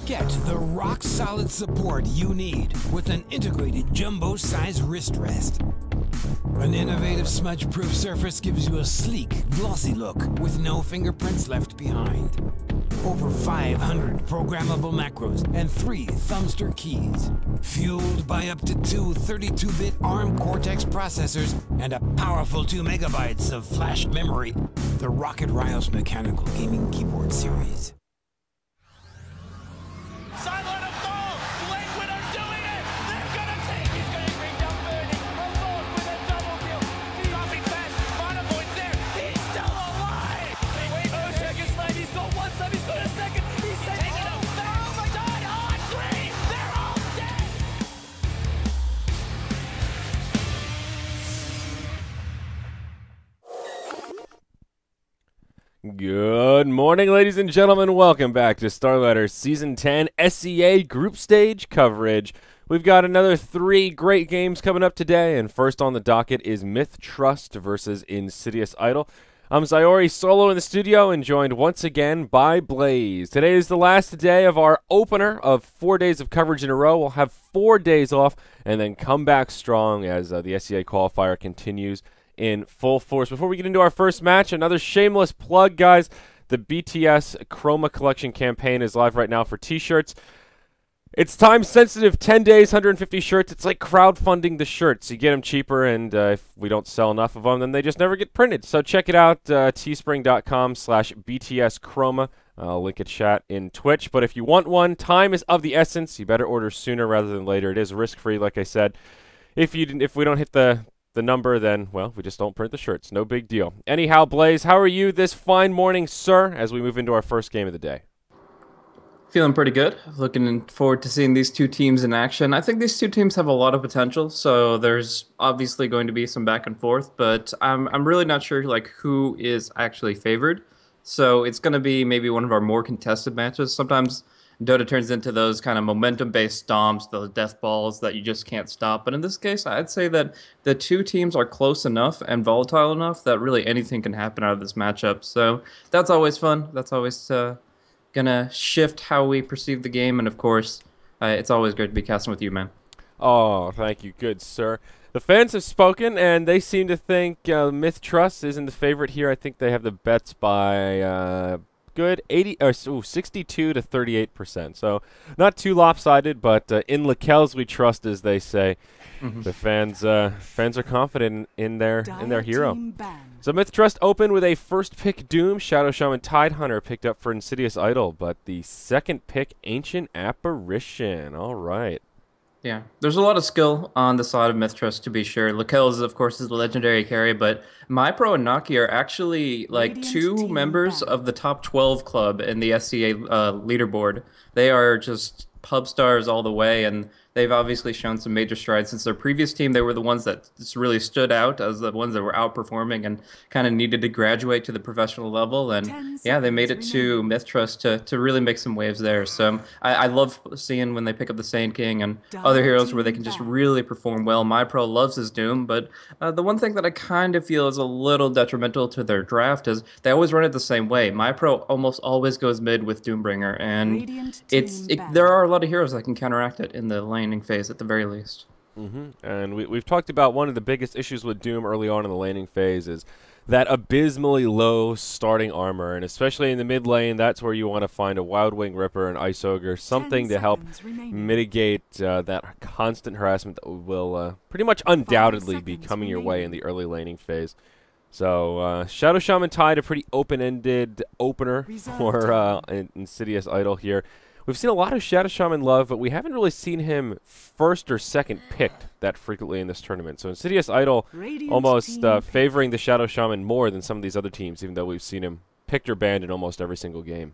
Get the rock-solid support you need with an integrated jumbo-size wrist rest. An innovative smudge-proof surface gives you a sleek, glossy look with no fingerprints left behind. Over 500 programmable macros and 3 thumbster keys. Fueled by up to 2 32-bit ARM Cortex processors and a powerful 2 megabytes of flash memory. The Rocket Rios Mechanical Gaming Keyboard Series. Good morning, ladies and gentlemen. Welcome back to Starladder Season 10 SEA Group Stage coverage. We've got another 3 great games coming up today, and first on the docket is MiTH.Trust versus InsidiousIdol. I'm Zyori, solo in the studio, and joined once again by Blaze. Today is the last day of our opener of 4 days of coverage in a row. We'll have 4 days off and then come back strong as the SEA qualifier continues in full force. Before we get into our first match, another shameless plug, guys. The BTS Chroma Collection campaign is live right now for t-shirts. It's time-sensitive, 10 days, 150 shirts. It's like crowdfunding the shirts. You get them cheaper, and if we don't sell enough of them, then they just never get printed. So check it out, teespring.com/BTSChroma. I'll link it chat in Twitch. But if you want one, time is of the essence. You better order sooner rather than later. It is risk-free, like I said. If we don't hit the number, then, well, we just don't print the shirts. No big deal. Anyhow, Blaze, how are you this fine morning, sir, as we move into our first game of the day? Feeling pretty good. Looking forward to seeing these two teams in action. I think these two teams have a lot of potential, so there's obviously going to be some back and forth, but I'm really not sure like who is actually favored. So it's going to be maybe one of our more contested matches. Sometimes Dota turns into those kind of momentum-based stomps, those death balls that you just can't stop. But in this case, I'd say that the two teams are close enough and volatile enough that really anything can happen out of this matchup. So that's always fun. That's always going to shift how we perceive the game. And, of course, it's always great to be casting with you, man. Oh, thank you. Good, sir. The fans have spoken, and they seem to think MiTH.Trust isn't the favorite here. I think they have the bets by good 62 to 38%. So not too lopsided, but in Lacelles we trust, as they say. The fans are confident in their hero. So MiTH.Trust opened with a first pick Doom. Shadow Shaman Tidehunter picked up for InsidiousIdol, but the second pick Ancient Apparition. All right. Yeah, there's a lot of skill on the side of MiTH.Trust, to be sure. Lacelles, of course, is the legendary carry, but MyPro and Naki are actually like 2 members of the top 12 club in the SCA leaderboard. They are just pub stars all the way, and they've obviously shown some major strides since their previous team. They were the ones that just really stood out as the ones that were outperforming and kind of needed to graduate to the professional level. And yeah, they made it to MiTH.Trust to really make some waves there. So I love seeing when they pick up the Sand King and other heroes where they can just really perform well. MyPro loves his Doom, but the one thing that I kind of feel is a little detrimental to their draft is they always run it the same way. MyPro almost always goes mid with Doombringer, and there are a lot of heroes that can counteract it in the laning phase at the very least. And we've talked about one of the biggest issues with Doom early on in the laning phase is that abysmally low starting armor, and especially in the mid lane, that's where you want to find a Wild Wing Ripper, an Ice Ogre, something to help mitigate that constant harassment that will pretty much undoubtedly be coming your way in the early laning phase. So Shadow Shaman Tide, a pretty open-ended opener for InsidiousIdol here. We've seen a lot of Shadow Shaman love, but we haven't really seen him first or second picked that frequently in this tournament. So InsidiousIdol almost favoring the Shadow Shaman more than some of these other teams, even though we've seen him picked or banned in almost every single game.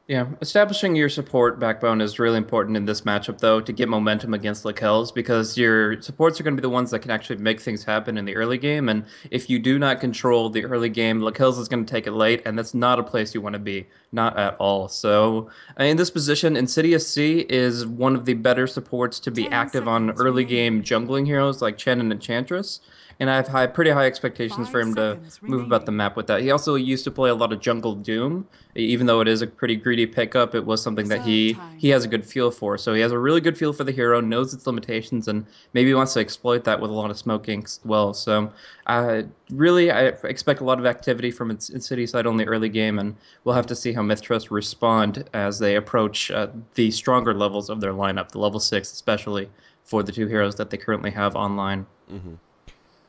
Yeah, establishing your support backbone is really important in this matchup, though, to get momentum against Lacelles, because your supports are going to be the ones that can actually make things happen in the early game, and if you do not control the early game, Lacelles is going to take it late, and that's not a place you want to be, not at all. So in this position, Insidious C is one of the better supports to be active on early game jungling heroes like Chen and Enchantress. and I have pretty high expectations for him to move about the map with that. He also used to play a lot of jungle Doom, even though it is a pretty greedy pickup. It was something that he has a good feel for. So he has a really good feel for the hero, knows its limitations, and maybe wants to exploit that with a lot of smoke inks as well. So I expect a lot of activity from InsidiousIdol in the early game, and we'll have to see how MiTH.Trust respond as they approach the stronger levels of their lineup, the level 6 especially, for the two heroes that they currently have online.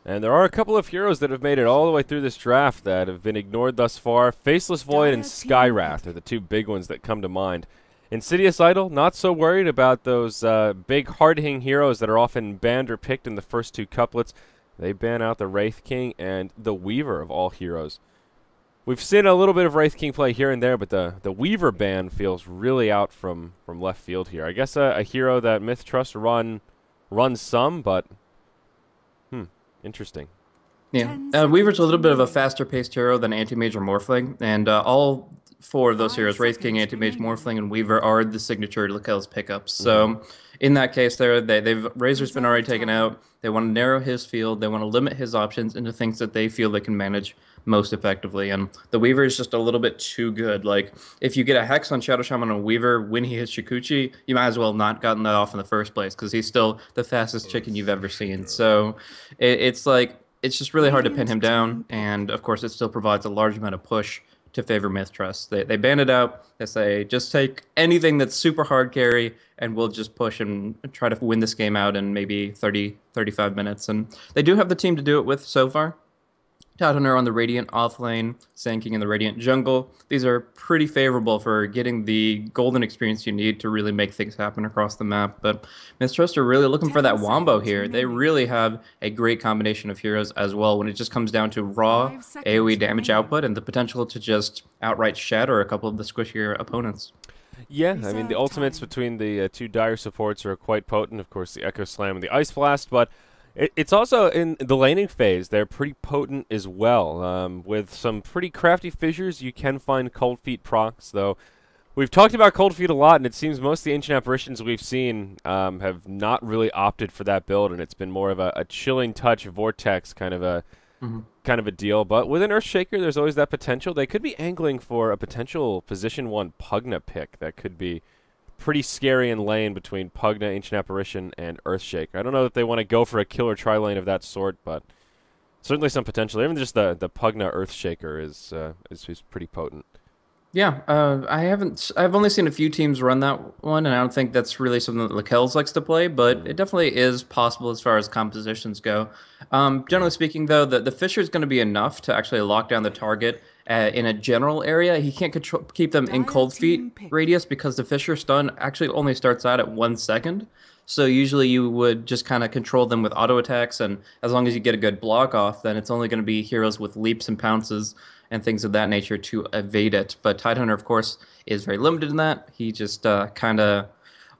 And there are a couple of heroes that have made it all the way through this draft that have been ignored thus far. Faceless Void and Skywrath are the two big ones that come to mind. InsidiousIdol, not so worried about those big hard-hitting heroes that are often banned or picked in the first two couplets. They ban out the Wraith King and the Weaver of all heroes. We've seen a little bit of Wraith King play here and there, but the Weaver ban feels really out from left field here. I guess a hero that MiTH.Trust runs some, but interesting. Yeah, Weaver's a little bit of a faster-paced hero than Anti-Mage or Morphling, and all four of those heroes, Wraith King, Anti-Mage, Morphling, and Weaver, are the signature Lakel's pickups. So in that case, they've Razor's been already taken out. They want to narrow his field. They want to limit his options into things that they feel they can manage most effectively. And the Weaver is just a little bit too good. Like, if you get a Hex on Shadow Shaman on Weaver when he hits Shikuchi, you might as well not gotten that off in the first place, because he's still the fastest chicken you've ever seen. So it's just really hard to pin him down. And of course, it still provides a large amount of push to favor MiTH.Trust. They ban it out. They say, just take anything that's super hard carry, and we'll just push and try to win this game out in maybe 30, 35 minutes. And they do have the team to do it with so far. Tidehunter on the Radiant off lane, Sand King in the Radiant jungle. These are pretty favorable for getting the golden experience you need to really make things happen across the map. But MiTH.Trust are really looking for that wombo here. They really have a great combination of heroes as well when it just comes down to raw AoE damage output and the potential to just outright shatter a couple of the squishier opponents. Yeah, I mean, the ultimates between the two dire supports are quite potent. Of course, the Echo Slam and the Ice Blast, but it's also in the laning phase. They're pretty potent as well. With some pretty crafty fissures, you can find Cold Feet procs, though. We've talked about Cold Feet a lot, and it seems most of the Ancient Apparitions we've seen have not really opted for that build, and it's been more of a chilling touch vortex kind of a deal. But with an Earthshaker, there's always that potential. They could be angling for a potential position 1 Pugna pick that could be pretty scary in lane between Pugna, Ancient Apparition, and Earthshaker. I don't know if they want to go for a killer tri-lane of that sort, but certainly some potential. Even just the Pugna Earthshaker is pretty potent. Yeah, I've only seen a few teams run that one, and I don't think that's really something that Lakel's likes to play, but it definitely is possible as far as compositions go. Generally speaking, though, the Fissure is going to be enough to actually lock down the target in a general area. He can't keep them in Cold Feet radius because the Fissure stun actually only starts out at 1 second. So usually you would just kind of control them with auto attacks, and as long as you get a good block off, then it's only going to be heroes with leaps and pounces and things of that nature to evade it. But Tidehunter, of course, is very limited in that. He just kind of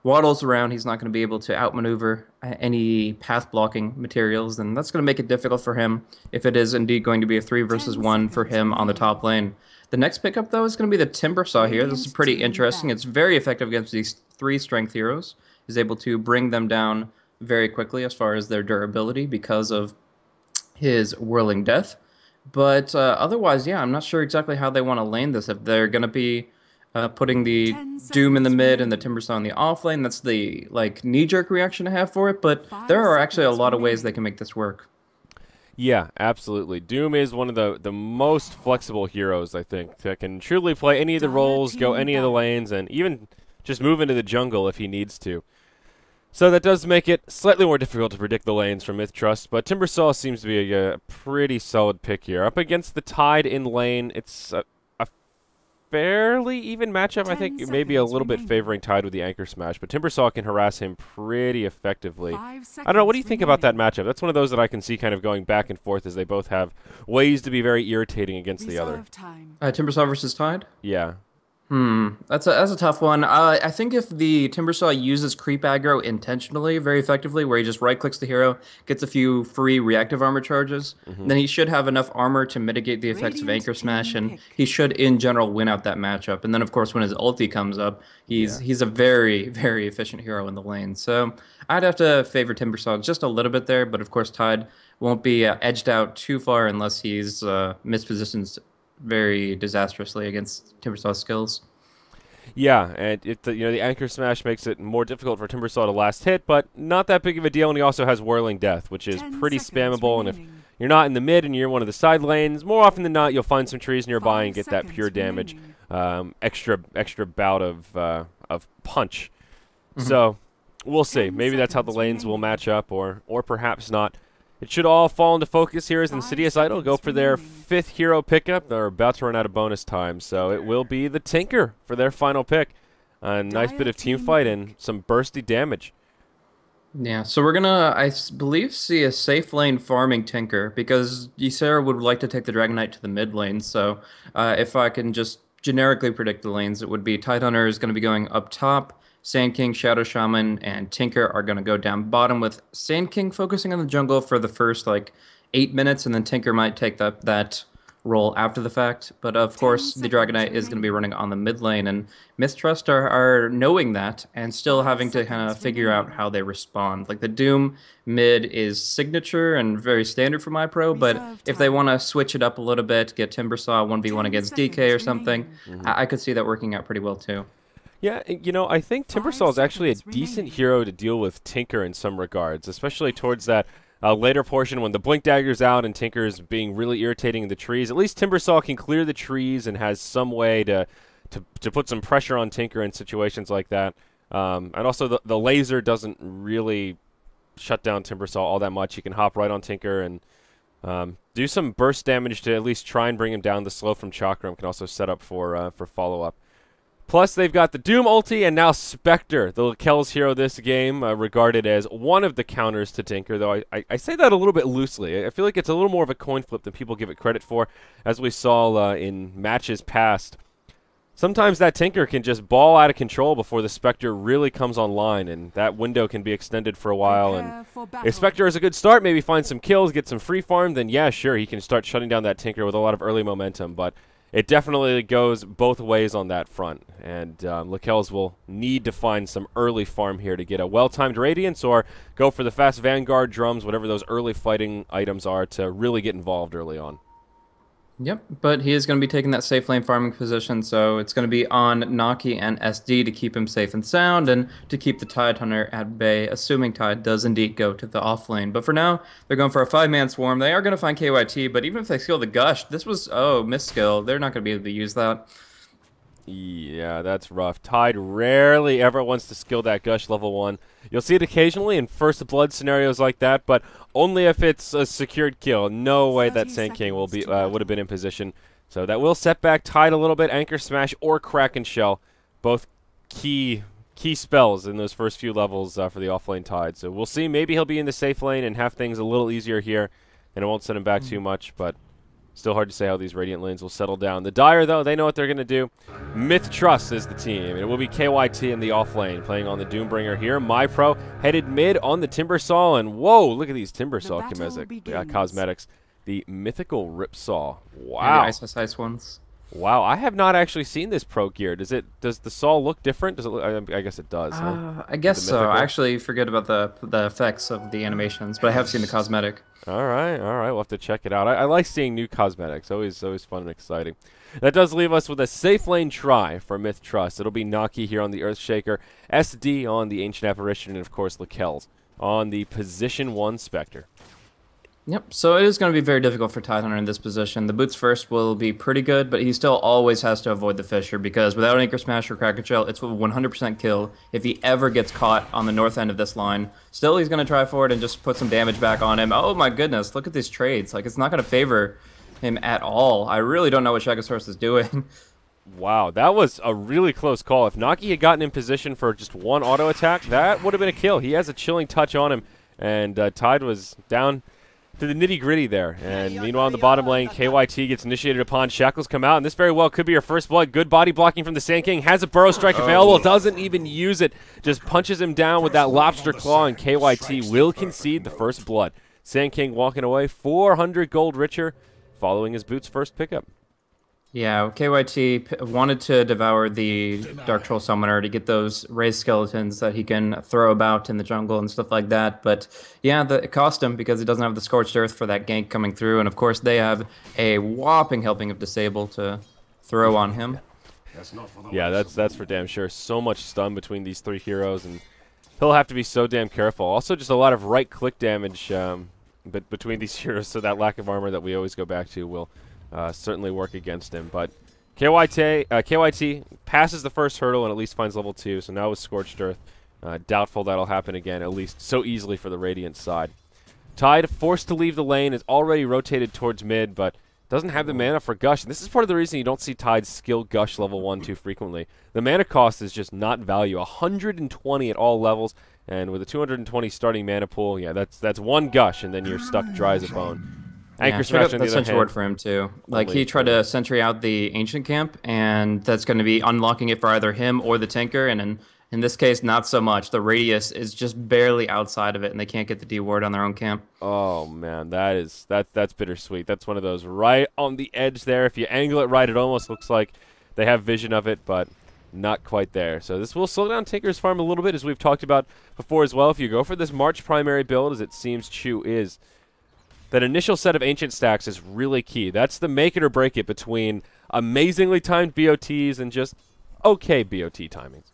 waddles around. He's not going to be able to outmaneuver any path blocking materials, and that's going to make it difficult for him if it is indeed going to be a 3 versus 1 for him on the top lane. The next pickup, though, is going to be the Timbersaw here. This is pretty interesting. It's very effective against these 3 strength heroes. He's able to bring them down very quickly as far as their durability because of his Whirling Death. But otherwise, yeah, I'm not sure exactly how they want to lane this. If they're going to be putting the Doom in the mid and the Timbersaw in the off lane, that's the knee-jerk reaction to have for it. But there are actually a lot of ways they can make this work. Yeah, absolutely. Doom is one of the most flexible heroes, I think, that can truly play any of the roles, go any of the lanes, and even just move into the jungle if he needs to. So that does make it slightly more difficult to predict the lanes from MiTH.Trust, but Timbersaw seems to be a pretty solid pick here. Up against the Tide in lane, it's a fairly even matchup. I think maybe a little bit favoring Tide with the Anchor Smash, but Timbersaw can harass him pretty effectively. I don't know, what do you think about that matchup? That's one of those that I can see kind of going back and forth as they both have ways to be very irritating against the other. Timbersaw versus Tide? Yeah. That's a tough one. I think if the Timbersaw uses creep aggro intentionally, very effectively, where he just right-clicks the hero, gets a few free reactive armor charges, then he should have enough armor to mitigate the effects of Anchor Smash, and he should, in general, win out that matchup. And then, of course, when his ulti comes up, he's a very, very efficient hero in the lane. So I'd have to favor Timbersaw just a little bit there, but of course Tide won't be edged out too far unless he's mispositioned very disastrously against Timbersaw's skills. Yeah, and the anchor smash makes it more difficult for Timbersaw to last hit, but not that big of a deal. And he also has Whirling Death, which is pretty spammable. And if you're not in the mid and you're in one of the side lanes, more often than not, you'll find some trees nearby and get that pure damage, extra bout of punch. So we'll see. Maybe that's how the lanes will match up, or perhaps not. It should all fall into focus here as InsidiousIdol go for their 5th hero pickup. They're about to run out of bonus time, so it will be the Tinker for their final pick. A nice bit of team fight and some bursty damage. Yeah, so we're gonna, I believe, see a safe lane farming Tinker because Ysera would like to take the Dragon Knight to the mid lane. So if I can just generically predict the lanes, it would be Tidehunter is going to be going up top. Sand King, Shadow Shaman, and Tinker are going to go down bottom with Sand King focusing on the jungle for the first, 8 minutes, and then Tinker might take that role after the fact. But, of course, the Dragon Knight is going to be running on the mid lane, and MiTH.Trust are knowing that and still having to kind of figure out how they respond. Like, the Doom mid is signature and very standard for MyPro, but if they want to switch it up a little bit, get Timbersaw 1v1 against DK or something, I could see that working out pretty well, too. Yeah, I think Timbersaw is actually a decent hero to deal with Tinker in some regards, especially towards that later portion when the Blink Dagger's out and Tinker's being really irritating in the trees. At least Timbersaw can clear the trees and has some way to put some pressure on Tinker in situations like that. And also the laser doesn't really shut down Timbersaw all that much. You can hop right on Tinker and do some burst damage to at least try and bring him down. The slow from Chakram can also set up for follow-up. Plus, they've got the Doom ulti and now Spectre, the Lakel's hero this game, regarded as one of the counters to Tinker, though I say that a little bit loosely. I feel like it's a little more of a coin flip than people give it credit for, as we saw in matches past. Sometimes that Tinker can just ball out of control before the Spectre really comes online, and that window can be extended for a while. And if Spectre is a good start, maybe find some kills, get some free farm, then yeah, sure, he can start shutting down that Tinker with a lot of early momentum, but it definitely goes both ways on that front, and Lakel's will need to find some early farm here to get a well-timed Radiance or go for the fast Vanguard drums, whatever those early fighting items are, to really get involved early on. Yep, but he is going to be taking that safe lane farming position, so it's going to be on Naki and SD to keep him safe and sound and to keep the Tidehunter at bay, assuming Tide does indeed go to the off lane. But for now, they're going for a 5-man swarm. They are going to find KYT, but even if they skill the Gush, this was, miss skill. They're not going to be able to use that. Yeah, that's rough. Tide rarely ever wants to skill that Gush level 1. You'll see it occasionally in first blood scenarios like that, but only if it's a secured kill. No way that Sand King will be would have been in position. So that will set back Tide a little bit. Anchor Smash or Kraken Shell, both key spells in those first few levels for the offlane Tide. So we'll see. Maybe he'll be in the safe lane and have things a little easier here, and it won't set him back too much, but still hard to say how these Radiant lanes will settle down. The Dire, though, they know what they're going to do. MiTH.Trust is the team. It will be KYT in the off lane, playing on the Doombringer here. MyPro headed mid on the Timbersaw, and whoa, look at these Timbersaw cosmetics. The mythical Ripsaw. Wow. Yeah, the ice ones. Wow, I have not actually seen this pro gear. Does the saw look different? Does it look, I guess it does. Huh? I guess so. I actually forget about the effects of the animations, but I have seen the cosmetic. All right. We'll have to check it out. I like seeing new cosmetics. Always fun and exciting. That does leave us with a safe lane try for MiTH.Trust. It'll be Naki here on the Earthshaker, SD on the Ancient Apparition, and of course Lakel's on the position 1 Spectre. Yep, so it is going to be very difficult for Tidehunter in this position. The boots first will be pretty good, but he still always has to avoid the Fissure because without Anchor Smash or Kraken Shell, it's a 100% kill if he ever gets caught on the north end of this line. Still, he's going to try for it and just put some damage back on him. Oh my goodness, look at these trades. Like, it's not going to favor him at all. I really don't know what Shagosaurus is doing. Wow, that was a really close call. If Naki had gotten in position for just one auto attack, that would have been a kill. He has a chilling touch on him, and Tide was down to the nitty-gritty there. And meanwhile, in the bottom lane, KYT gets initiated upon. Shackles come out, and this very well could be your first blood. Good body blocking from the Sand King. Has a Burrow Strike available. Doesn't even use it. Just punches him down with that Lobster Claw, and KYT will concede the first blood. Sand King walking away 400 gold richer following his boots first pickup. Yeah, KYT wanted to devour the Dark Troll Summoner to get those raised skeletons that he can throw about in the jungle and stuff like that. But yeah, it cost him because he doesn't have the Scorched Earth for that gank coming through. And of course, they have a whopping helping of Disable to throw on him. Yeah, that's for damn sure. So much stun between these three heroes, and he'll have to be so damn careful. Also, just a lot of right-click damage between these heroes, so that lack of armor that we always go back to will certainly work against him. But KYT passes the first hurdle and at least finds level 2, so now with Scorched Earth, doubtful that'll happen again, at least so easily for the Radiant side. Tide, forced to leave the lane, is already rotated towards mid, but doesn't have the mana for Gush. And this is part of the reason you don't see Tide skill Gush level 1 too frequently. The mana cost is just not value. 120 at all levels, and with a 220 starting mana pool, yeah, that's one Gush, and then you're stuck dry as a bone. Anchor Smash on the other sentry ward hand. for him too. Like he tried to sentry out the Ancient Camp, and that's going to be unlocking it for either him or the Tinker, and in this case, not so much. The radius is just barely outside of it, and they can't get the D ward on their own camp. Oh man, that's bittersweet. That's one of those right on the edge there. If you angle it right, it almost looks like they have vision of it, but not quite there. So this will slow down Tinker's farm a little bit, as we've talked about before as well. If you go for this March primary build, as it seems Chu is, that initial set of Ancient stacks is really key. That's the make it or break it between amazingly timed BOTs and just okay BOT timings.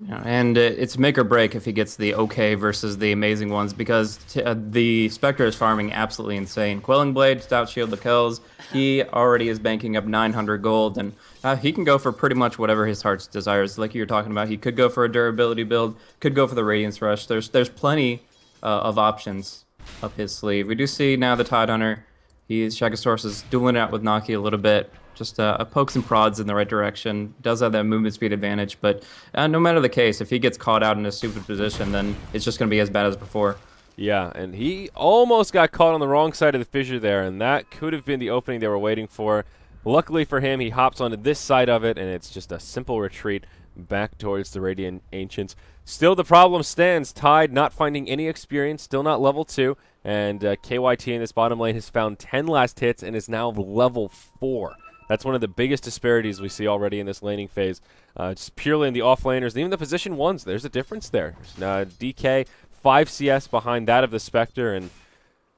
Yeah, and it's make or break if he gets the okay versus the amazing ones, because the Spectre is farming absolutely insane. Quelling Blade, Stout Shield, the kills. He already is banking up 900 gold, and he can go for pretty much whatever his heart desires. Like you were talking about, he could go for a durability build, could go for the Radiance Rush. There's plenty of options up his sleeve. We do see now the Tide Hunter. Shagasaurus is dueling out with Naki a little bit. Just pokes and prods in the right direction. Does have that movement speed advantage, but no matter the case, if he gets caught out in a stupid position, then it's just going to be as bad as before. Yeah, and he almost got caught on the wrong side of the fissure there, and that could have been the opening they were waiting for. Luckily for him, he hops onto this side of it, and it's just a simple retreat back towards the Radiant Ancients. Still, the problem stands. Tide not finding any experience, still not level 2, and KYT in this bottom lane has found 10 last hits and is now level 4. That's one of the biggest disparities we see already in this laning phase. Just purely in the off-laners, and even the position ones, there's a difference there. DK, 5 CS behind that of the Spectre, and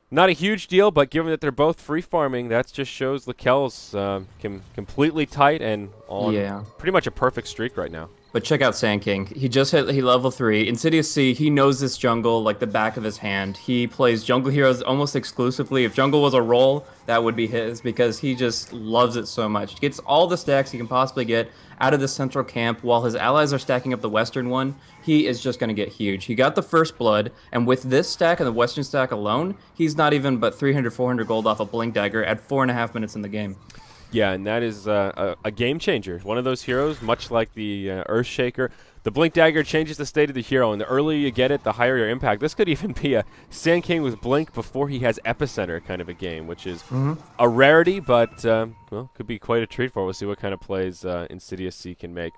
not a huge deal, but given that they're both free farming, that just shows Lakel's completely tight and on pretty much a perfect streak right now. But check out Sand King. He just hit level 3. Insidious C, he knows this jungle like the back of his hand. He plays jungle heroes almost exclusively. If jungle was a role, that would be his, because he just loves it so much. He gets all the stacks he can possibly get out of the central camp while his allies are stacking up the western one. He is just going to get huge. He got the first blood, and with this stack and the western stack alone, he's not even but 300, 400 gold off a Blink Dagger at 4.5 minutes in the game. Yeah, and that is a game changer. One of those heroes, much like the Earthshaker. The Blink Dagger changes the state of the hero, and the earlier you get it, the higher your impact. This could even be a Sand King with Blink before he has Epicenter kind of a game, which is a rarity, but well, could be quite a treat for us. We'll see what kind of plays Insidious C can make.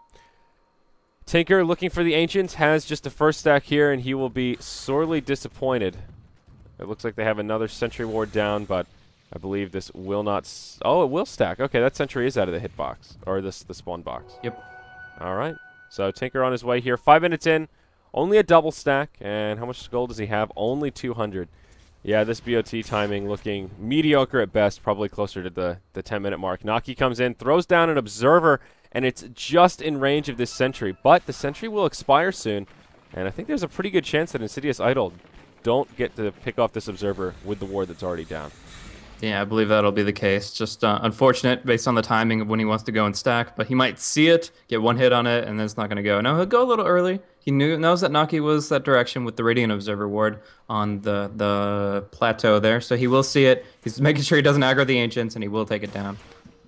Tinker, looking for the Ancients, has just a first stack here, and he will be sorely disappointed. It looks like they have another Sentry Ward down, but I believe this will not... oh, it will stack. Okay, that Sentry is out of the hitbox, or the spawn box. Yep. All right. So Tinker on his way here. 5 minutes in, only a double stack. And how much gold does he have? Only 200. Yeah, this BOT timing looking mediocre at best, probably closer to the 10-minute mark. Naki comes in, throws down an Observer, and it's just in range of this Sentry. But the Sentry will expire soon, and I think there's a pretty good chance that InsidiousIdol don't get to pick off this Observer with the ward that's already down. Yeah, I believe that'll be the case. Just unfortunate based on the timing of when he wants to go and stack, but he might see it, get one hit on it, and then it's not going to go. No, he'll go a little early. He knows that Naki was that direction with the Radiant Observer ward on the plateau there, so he will see it. He's making sure he doesn't aggro the Ancients, and he will take it down.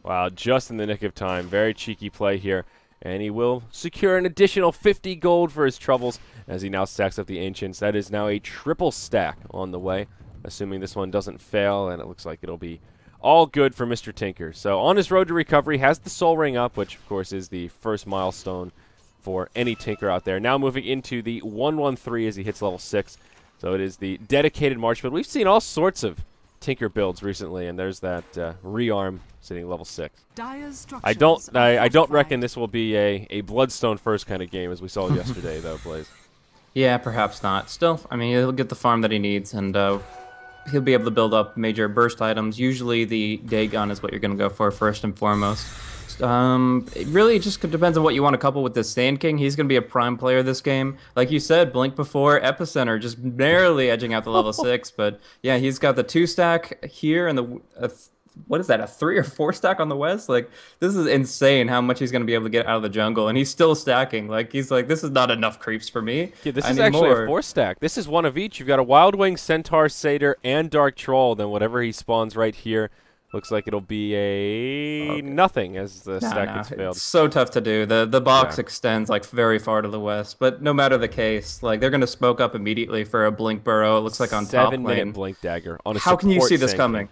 Wow, just in the nick of time. Very cheeky play here, and he will secure an additional 50 gold for his troubles as he now stacks up the Ancients. That is now a triple stack on the way, assuming this one doesn't fail, and it looks like it'll be all good for Mr. Tinker. So on his road to recovery, has the Soul Ring up, which of course is the first milestone for any Tinker out there. Now moving into the 113 as he hits level 6. So it is the dedicated March build. We've seen all sorts of Tinker builds recently, and there's that rearm sitting level 6. I don't reckon this will be a Bloodstone first kind of game as we saw yesterday, though, Blaze. Yeah, perhaps not. Still, I mean, he'll get the farm that he needs, and he'll be able to build up major burst items. Usually the Dagon is what you're going to go for first and foremost. It really just depends on what you want to couple with this Sand King. He's going to be a prime player this game. Like you said, Blink before, Epicenter just barely edging out the level 6. But yeah, he's got the 2-stack here and the... what is that, a 3 or 4 stack on the west? Like, this is insane how much he's going to be able to get out of the jungle, and he's still stacking. Like, he's like, this is not enough creeps for me. Yeah, this is actually a 4 stack. This is one of each. You've got a Wild Wing, Centaur, Satyr, and Dark Troll. Then whatever he spawns right here, looks like it'll be a nothing as the stack gets failed. It's so tough to do. The box extends like very far to the west, but no matter the case, like they're going to smoke up immediately for a Blink Burrow. It looks like on top lane. 7-minute Blink Dagger on a How can you see this Sand coming?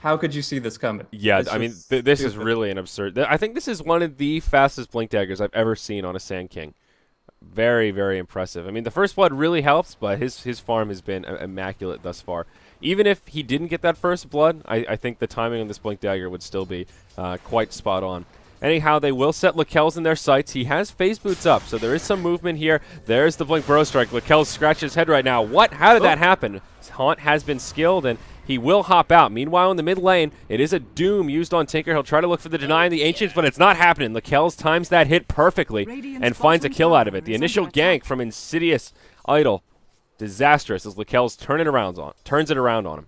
How could you see this coming? Yeah, I mean, this is really an absurd... I think this is one of the fastest Blink Daggers I've ever seen on a Sand King. Very, very impressive. I mean, the first blood really helps, but his farm has been immaculate thus far. Even if he didn't get that first blood, I think the timing on this Blink Dagger would still be quite spot on. Anyhow, they will set Lakel's in their sights. He has phase boots up, so there is some movement here. There's the Blink Burrow Strike. Lakel scratches his head right now. What? How did that happen? His Haunt has been skilled, and he will hop out. Meanwhile, in the mid lane, it is a Doom used on Tinker. He'll try to look for the Deny in the Ancients, but it's not happening. Lakel's times that hit perfectly and finds a kill out of it. The initial gank from InsidiousIdol. Disastrous as Lakel's turns it around on him.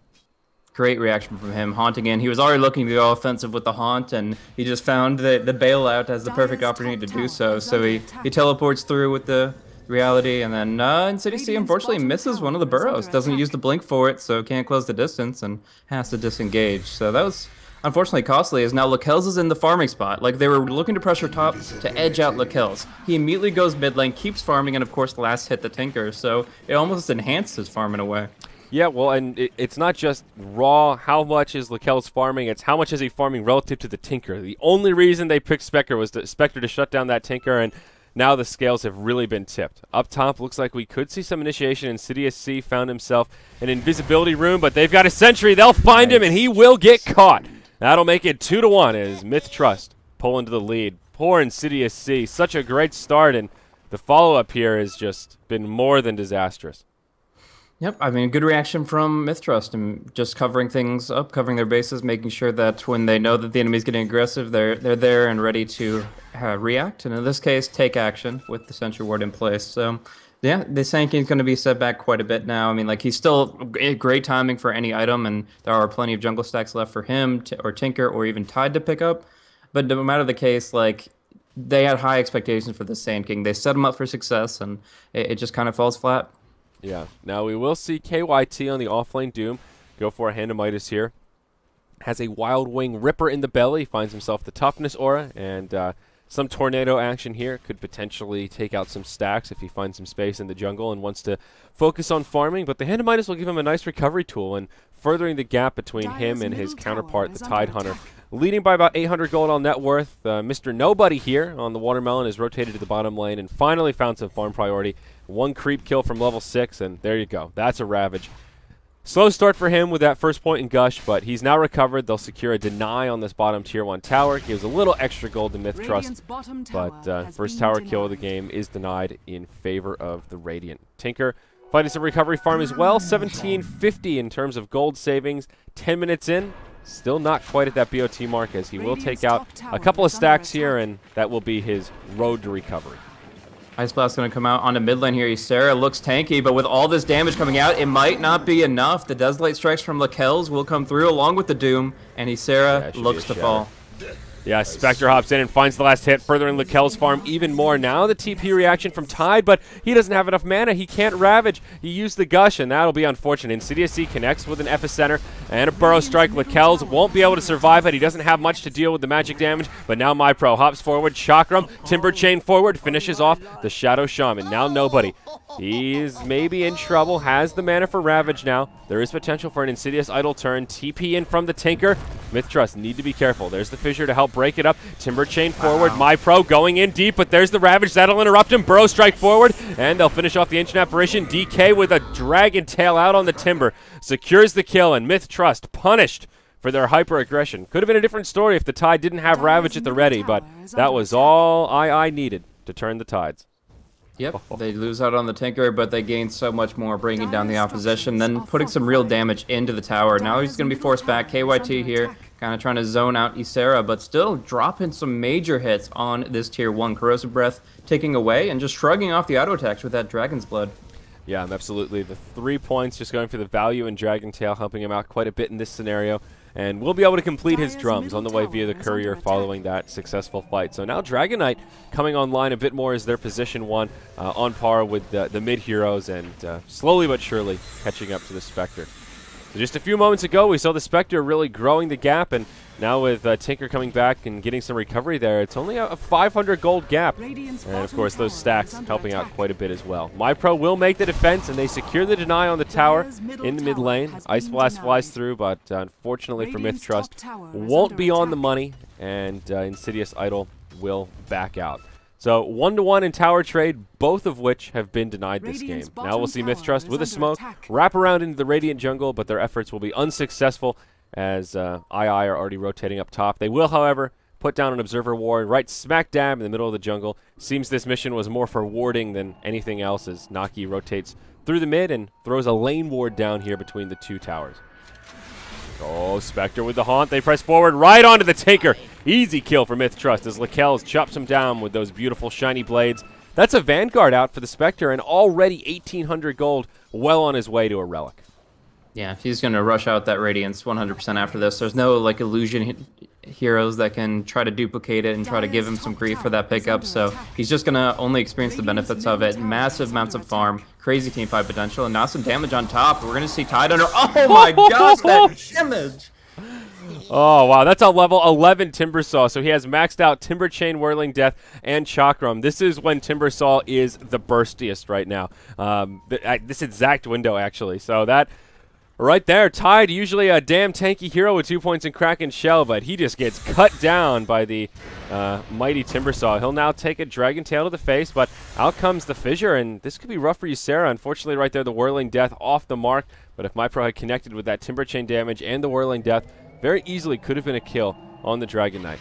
Great reaction from him, haunting in. He was already looking to go offensive with the haunt, and he just found the bailout as the perfect opportunity to do so. So he teleports through with the reality, and then InsidiousIdol unfortunately misses one of the burrows. Doesn't use the blink for it, so can't close the distance and has to disengage. So that was unfortunately costly, as now Lakel's is in the farming spot. Like, they were looking to pressure top to edge out Lakel's. He immediately goes mid lane, keeps farming, and of course last hit the Tinker, so it almost enhanced his farm in a way. Yeah, well, and it's not just raw how much is Lakel's farming, it's how much is he farming relative to the Tinker. The only reason they picked Spectre was Spectre to shut down that Tinker, and now the scales have really been tipped. Up top, looks like we could see some initiation. InsidiousC found himself an invisibility room, but they've got a sentry. They'll find him, and he will get caught. That'll make it 2-1 as MiTH.Trust pull into the lead. Poor InsidiousC. Such a great start, and the follow-up here has just been more than disastrous. Yep, I mean, good reaction from MiTH.Trust and just covering things up, covering their bases, making sure that when they know that the enemy's getting aggressive, they're there and ready to react, and in this case, take action with the Sentry Ward in place. So, yeah, the Sand King's going to be set back quite a bit now. I mean, like, he's still great timing for any item, and there are plenty of jungle stacks left for him or Tinker or even Tide to pick up. But no matter the case, like, they had high expectations for the Sand King. They set him up for success, and it just kind of falls flat. Yeah. Now we will see KYT on the offlane Doom go for a Hand of MiTH here. Has a Wild Wing Ripper in the belly. Finds himself the Toughness aura, and some tornado action here. Could potentially take out some stacks if he finds some space in the jungle and wants to focus on farming. But the Hand of MiTH will give him a nice recovery tool and furthering the gap between him and his counterpart, the Tide Hunter. Leading by about 800 gold on net worth. Mr. Nobody here on the Watermelon is rotated to the bottom lane and finally found some farm priority. One creep kill from level 6, and there you go. That's a Ravage. Slow start for him with that first point in Gush, but he's now recovered. They'll secure a deny on this bottom tier 1 tower. Gives a little extra gold to MiTH.Trust, but first tower kill of the game is denied in favor of the Radiant. Tinker finding some recovery farm as well. 1750 in terms of gold savings. 10 minutes in. Still not quite at that BOT mark, as he will take out a couple of stacks here, and that will be his road to recovery. Ice Blast going to come out on the mid lane here. Ysera looks tanky, but with all this damage coming out, it might not be enough. The Desolate Strikes from Lakel's will come through along with the Doom, and Ysera looks to fall. Yeah, Spectre hops in and finds the last hit, furthering Lakel's farm even more. Now the TP reaction from Tide, but he doesn't have enough mana. He can't Ravage. He used the Gush, and that'll be unfortunate. InsidiousC connects with an Epicenter and a Burrow Strike. Lakel's won't be able to survive it. He doesn't have much to deal with the magic damage, but now MyPro hops forward, Chakram, Timber Chain forward, finishes off the Shadow Shaman. Now Nobody He's maybe in trouble, has the mana for Ravage now. There is potential for an Insidious Idol turn. TP in from the Tinker. MiTH.Trust need to be careful. There's the Fissure to help break it up. Timber Chain forward. MyPro going in deep, but there's the Ravage. That'll interrupt him. Burrow Strike forward, and they'll finish off the Ancient Apparition. DK with a Dragon Tail out on the Timber. Secures the kill, and MiTH.Trust punished for their hyper-aggression. Could have been a different story if the Tide didn't have Ravage at the ready, but that was all II needed to turn the tides. Yep, they lose out on the Tinker, but they gain so much more, bringing down the opposition, then putting some real damage into the tower. Now he's going to be forced back. KYT here, kind of trying to zone out Ysera, but still dropping some major hits on this Tier 1. Corrosive Breath taking away and just shrugging off the auto attacks with that Dragon's Blood. Yeah, absolutely. The 3 points just going for the value in Dragon Tail, helping him out quite a bit in this scenario. And we'll be able to complete his drums on the way via the courier following that successful fight. So now Dragon Knight coming online a bit more as their position 1 on par with the mid heroes, and slowly but surely catching up to the Spectre. So just a few moments ago, we saw the Spectre really growing the gap, and now with Tinker coming back and getting some recovery there, it's only a 500 gold gap. And of course, those stacks helping out quite a bit as well. MyPro will make the defense, and they secure the deny on the tower in the mid lane. Ice Blast flies through, but unfortunately for MiTH.Trust, won't be on the money, and Insidious Idol will back out. So 1-to-1 in tower trade, both of which have been denied this game. Now we'll see MiTH.Trust with a smoke wrap around into the Radiant jungle, but their efforts will be unsuccessful as II are already rotating up top. They will, however, put down an Observer Ward right smack dab in the middle of the jungle. Seems this mission was more for warding than anything else, as Naki rotates through the mid and throws a lane ward down here between the 2 towers. Oh, Spectre with the Haunt. They press forward right onto the Tinker. Easy kill for MiTH.Trust as Lakelz chops him down with those beautiful shiny blades. That's a Vanguard out for the Spectre, and already 1,800 gold, well on his way to a Relic. Yeah, he's going to rush out that Radiance 100% after this. There's no like illusion heroes that can try to duplicate it and try to give him some grief for that pickup, so he's just going to only experience the benefits of it. Massive amounts of farm, crazy teamfight potential, and now some damage on top. We're going to see Tide under. Oh my gosh, that damage! Oh, wow, that's a level 11 Timbersaw, so he has maxed out Timber Chain, Whirling Death, and Chakram. This is when Timbersaw is the burstiest right now. This exact window, actually, so that right there, Tide, usually a damn tanky hero with 2 points in Kraken Shell, but he just gets cut down by the mighty Timbersaw. He'll now take a Dragon Tail to the face, but out comes the Fissure, and this could be rough for Ysera. Unfortunately, right there, the Whirling Death off the mark, but if MyPro had connected with that Timber Chain damage and the Whirling Death, very easily could have been a kill on the Dragon Knight.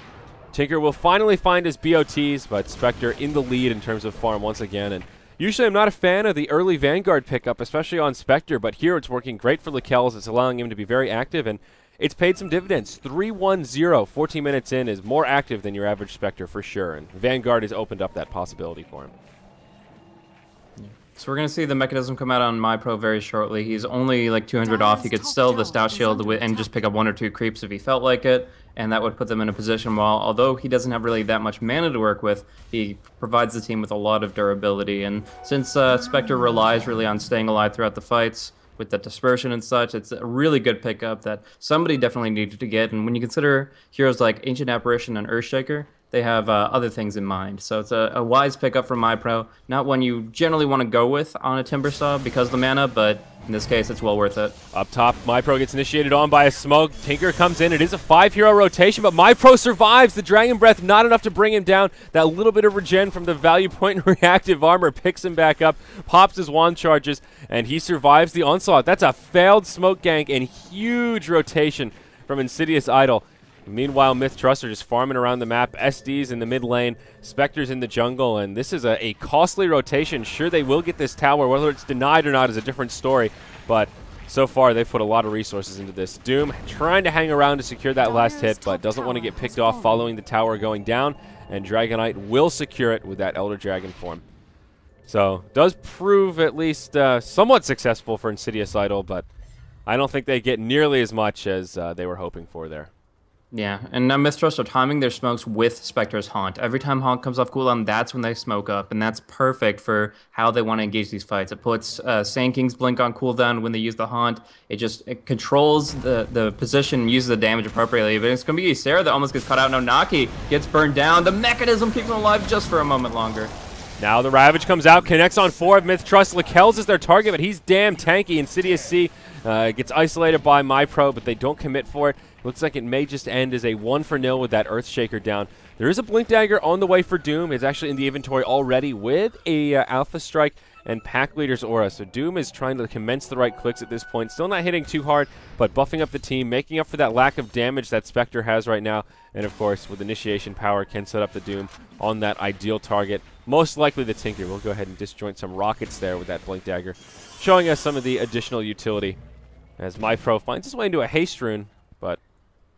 Tinker will finally find his BOTs, but Spectre in the lead in terms of farm once again, and usually I'm not a fan of the early Vanguard pickup, especially on Spectre, but here it's working great for Lakelz. It's allowing him to be very active, and it's paid some dividends. 3-1-0, 14 minutes in, is more active than your average Spectre for sure, and Vanguard has opened up that possibility for him. So we're going to see the mechanism come out on MyPro very shortly. He's only like 200 off. He could sell the Stout Shield and just pick up 1 or 2 creeps if he felt like it, and that would put them in a position while, although he doesn't have really that much mana to work with, he provides the team with a lot of durability. And since Spectre relies really on staying alive throughout the fights, with the dispersion and such, it's a really good pickup that somebody definitely needed to get. And when you consider heroes like Ancient Apparition and Earthshaker, they have other things in mind. So it's a wise pickup from MyPro. Not one you generally want to go with on a Timbersaw because of the mana, but in this case, it's well worth it. Up top, MyPro gets initiated on by a smoke. Tinker comes in. It is a 5-hero rotation, but MyPro survives. The Dragon Breath not enough to bring him down. That little bit of regen from the value point and reactive armor picks him back up, pops his wand charges, and he survives the onslaught. That's a failed smoke gank and huge rotation from InsidiousIdol. Meanwhile, MiTH.Trust are just farming around the map. SD's in the mid lane, Spectre's in the jungle, and this is a costly rotation. Sure, they will get this tower. Whether it's denied or not is a different story, but so far they've put a lot of resources into this. Doom trying to hang around to secure that last hit, but doesn't want to get picked off following the tower going down, and Dragon Knight will secure it with that Elder Dragon form. So, does prove at least somewhat successful for InsidiousIdol, but I don't think they get nearly as much as they were hoping for there. Yeah, and now MiTH.Trust are timing their smokes with Spectre's Haunt. Every time Haunt comes off cooldown, that's when they smoke up, and that's perfect for how they want to engage these fights. It puts Sand King's Blink on cooldown when they use the Haunt. It controls the position and uses the damage appropriately, but it's going to be Ysera that almost gets caught out. No, Naki gets burned down. The mechanism keeps him alive just for a moment longer. Now the Ravage comes out, connects on 4 of MiTH.Trust. Lakelz is their target, but he's damn tanky. Insidious C gets isolated by MyPro, but they don't commit for it. Looks like it may just end as a 1-for-0 with that Earthshaker down. There is a Blink Dagger on the way for Doom. It's actually in the inventory already with a Alpha Strike and Pack Leader's Aura. So Doom is trying to commence the right clicks at this point. Still not hitting too hard, but buffing up the team, making up for that lack of damage that Spectre has right now. And of course, with Initiation Power, can set up the Doom on that ideal target. Most likely the Tinker. We'll go ahead and disjoint some rockets there with that Blink Dagger, showing us some of the additional utility as MyPro finds his way into a Haste Rune. But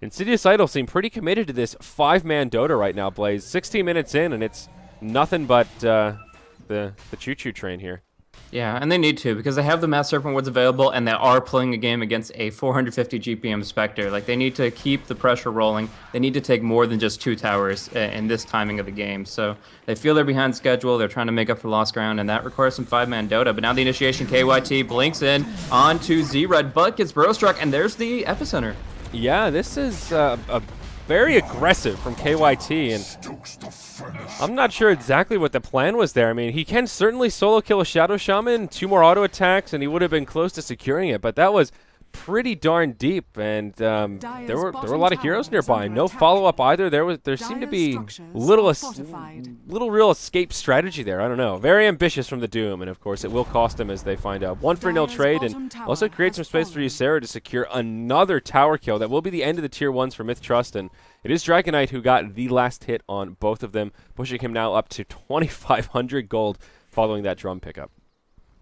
InsidiousIdol seem pretty committed to this 5-man Dota right now, Blaze. 16 minutes in, and it's nothing but the choo-choo train here. Yeah, and they need to, because they have the Mass Serpent Wards available, and they are playing a game against a 450 GPM Spectre. Like, they need to keep the pressure rolling. They need to take more than just 2 towers in this timing of the game. So they feel they're behind schedule. They're trying to make up for lost ground, and that requires some 5-man Dota. But now the initiation, KYT blinks in onto Z-Red, but gets Burrow struck, and there's the epicenter. Yeah, this is a very aggressive from KYT, and I'm not sure exactly what the plan was there. I mean, he can certainly solo kill a Shadow Shaman, 2 more auto attacks, and he would have been close to securing it, but that was pretty darn deep, and there were a lot of heroes nearby. No follow-up either. There seemed to be little real escape strategy there. I don't know. Very ambitious from the Doom, and of course it will cost him as they find out. 1-for-0 trade, and also create some space for Ysera to secure another tower kill. That will be the end of the tier 1s for MiTH.Trust, and it is Dragonite who got the last hit on both of them, pushing him now up to 2,500 gold following that drum pickup.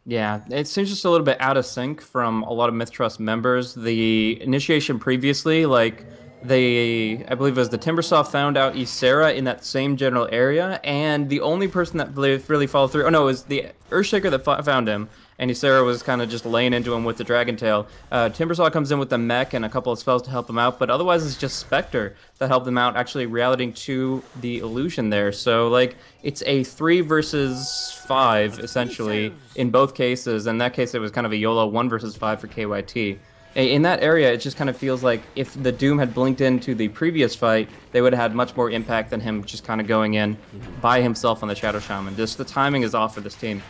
Yeah, it seems just a little bit out of sync from a lot of MiTH.Trust members. The initiation previously, like, I believe it was the Timbersaw found out Ysera in that same general area, and the only person that really followed through, oh no, it was the Earthshaker that found him, and Ysera was kind of just laying into him with the Dragon Tail. Timbersaw comes in with the mech and a couple of spells to help him out, but otherwise it's just Spectre that helped him out, actually rerouting to the illusion there. So, like, it's a 3 versus 5, essentially, in both cases. In that case, it was kind of a YOLO 1 versus 5 for KYT. In that area, it just kind of feels like if the Doom had blinked into the previous fight, they would have had much more impact than him just kind of going in by himself on the Shadow Shaman. Just the timing is off for this team.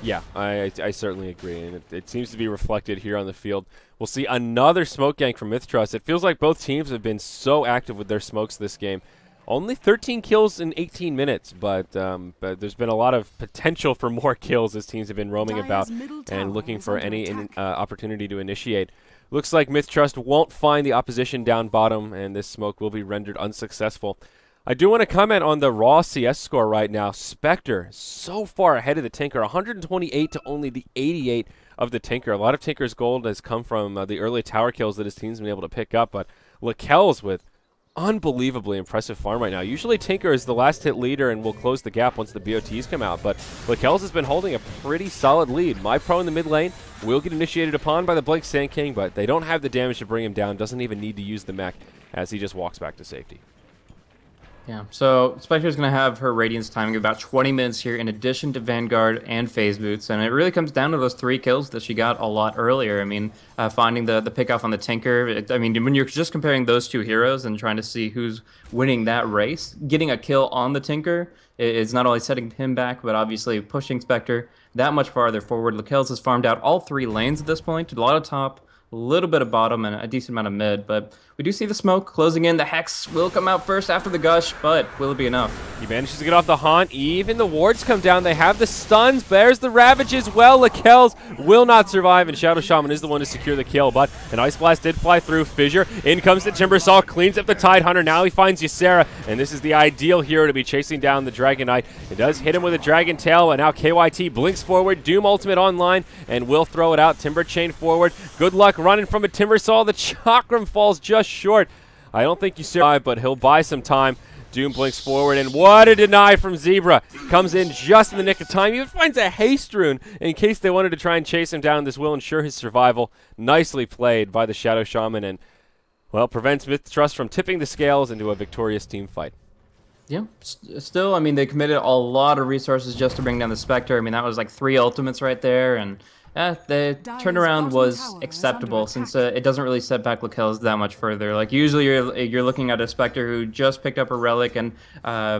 Yeah, I certainly agree, and it seems to be reflected here on the field. We'll see another smoke gank from MiTH.Trust. It feels like both teams have been so active with their smokes this game. Only 13 kills in 18 minutes, but there's been a lot of potential for more kills as teams have been roaming about and looking for any opportunity to initiate. Looks like MiTH.Trust won't find the opposition down bottom, and this smoke will be rendered unsuccessful. I do want to comment on the raw CS score right now. Spectre so far ahead of the Tinker, 128 to only the 88 of the Tinker. A lot of Tinker's gold has come from the early tower kills that his team's been able to pick up, but Lakelz with unbelievably impressive farm right now. Usually Tinker is the last hit leader and will close the gap once the BOTs come out, but Lakelz has been holding a pretty solid lead. MyPro in the mid lane will get initiated upon by the Blink Sand King, but they don't have the damage to bring him down. Doesn't even need to use the mech as he just walks back to safety. Yeah, so Spectre's going to have her Radiance timing about 20 minutes here in addition to Vanguard and Phase Boots, and it really comes down to those 3 kills that she got a lot earlier. I mean, finding the pick-off on the Tinker, I mean, when you're just comparing those 2 heroes and trying to see who's winning that race, getting a kill on the Tinker is not only setting him back, but obviously pushing Spectre that much farther forward. Lakelz has farmed out all 3 lanes at this point, a lot of top, a little bit of bottom, and a decent amount of mid, but we do see the smoke closing in. The Hex will come out first after the Gush, but will it be enough? He manages to get off the Haunt. Even the wards come down. They have the stuns. There's the Ravage as well. Lakelz will not survive, and Shadow Shaman is the one to secure the kill, but an Ice Blast did fly through. Fissure. In comes the Timbersaw, cleans up the Tidehunter. Now he finds Ysera, and this is the ideal hero to be chasing down the Dragonite. It does hit him with a Dragon Tail, and now KYT blinks forward. Doom ultimate online, and will throw it out. Timber chain forward. Good luck running from a Timbersaw. The Chakram falls just short. I don't think you survive, but he'll buy some time. Doom blinks forward, and what a deny from Zebra. Comes in just in the nick of time. Even finds a Haste Rune in case they wanted to try and chase him down. This will ensure his survival. Nicely played by the Shadow Shaman, and, well, prevents MiTH.Trust from tipping the scales into a victorious team fight. Yeah, still, I mean, they committed a lot of resources just to bring down the Spectre. I mean, that was like 3 ultimates right there, and The turnaround was acceptable since it doesn't really set back Lakel's that much further. Like usually you're looking at a Spectre who just picked up a relic and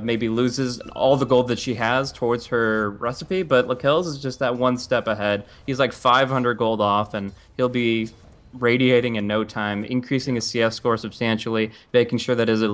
maybe loses all the gold that she has towards her recipe, but Lakel's is just that one step ahead. He's like 500 gold off, and he'll be radiating in no time, increasing his CS score substantially, making sure that his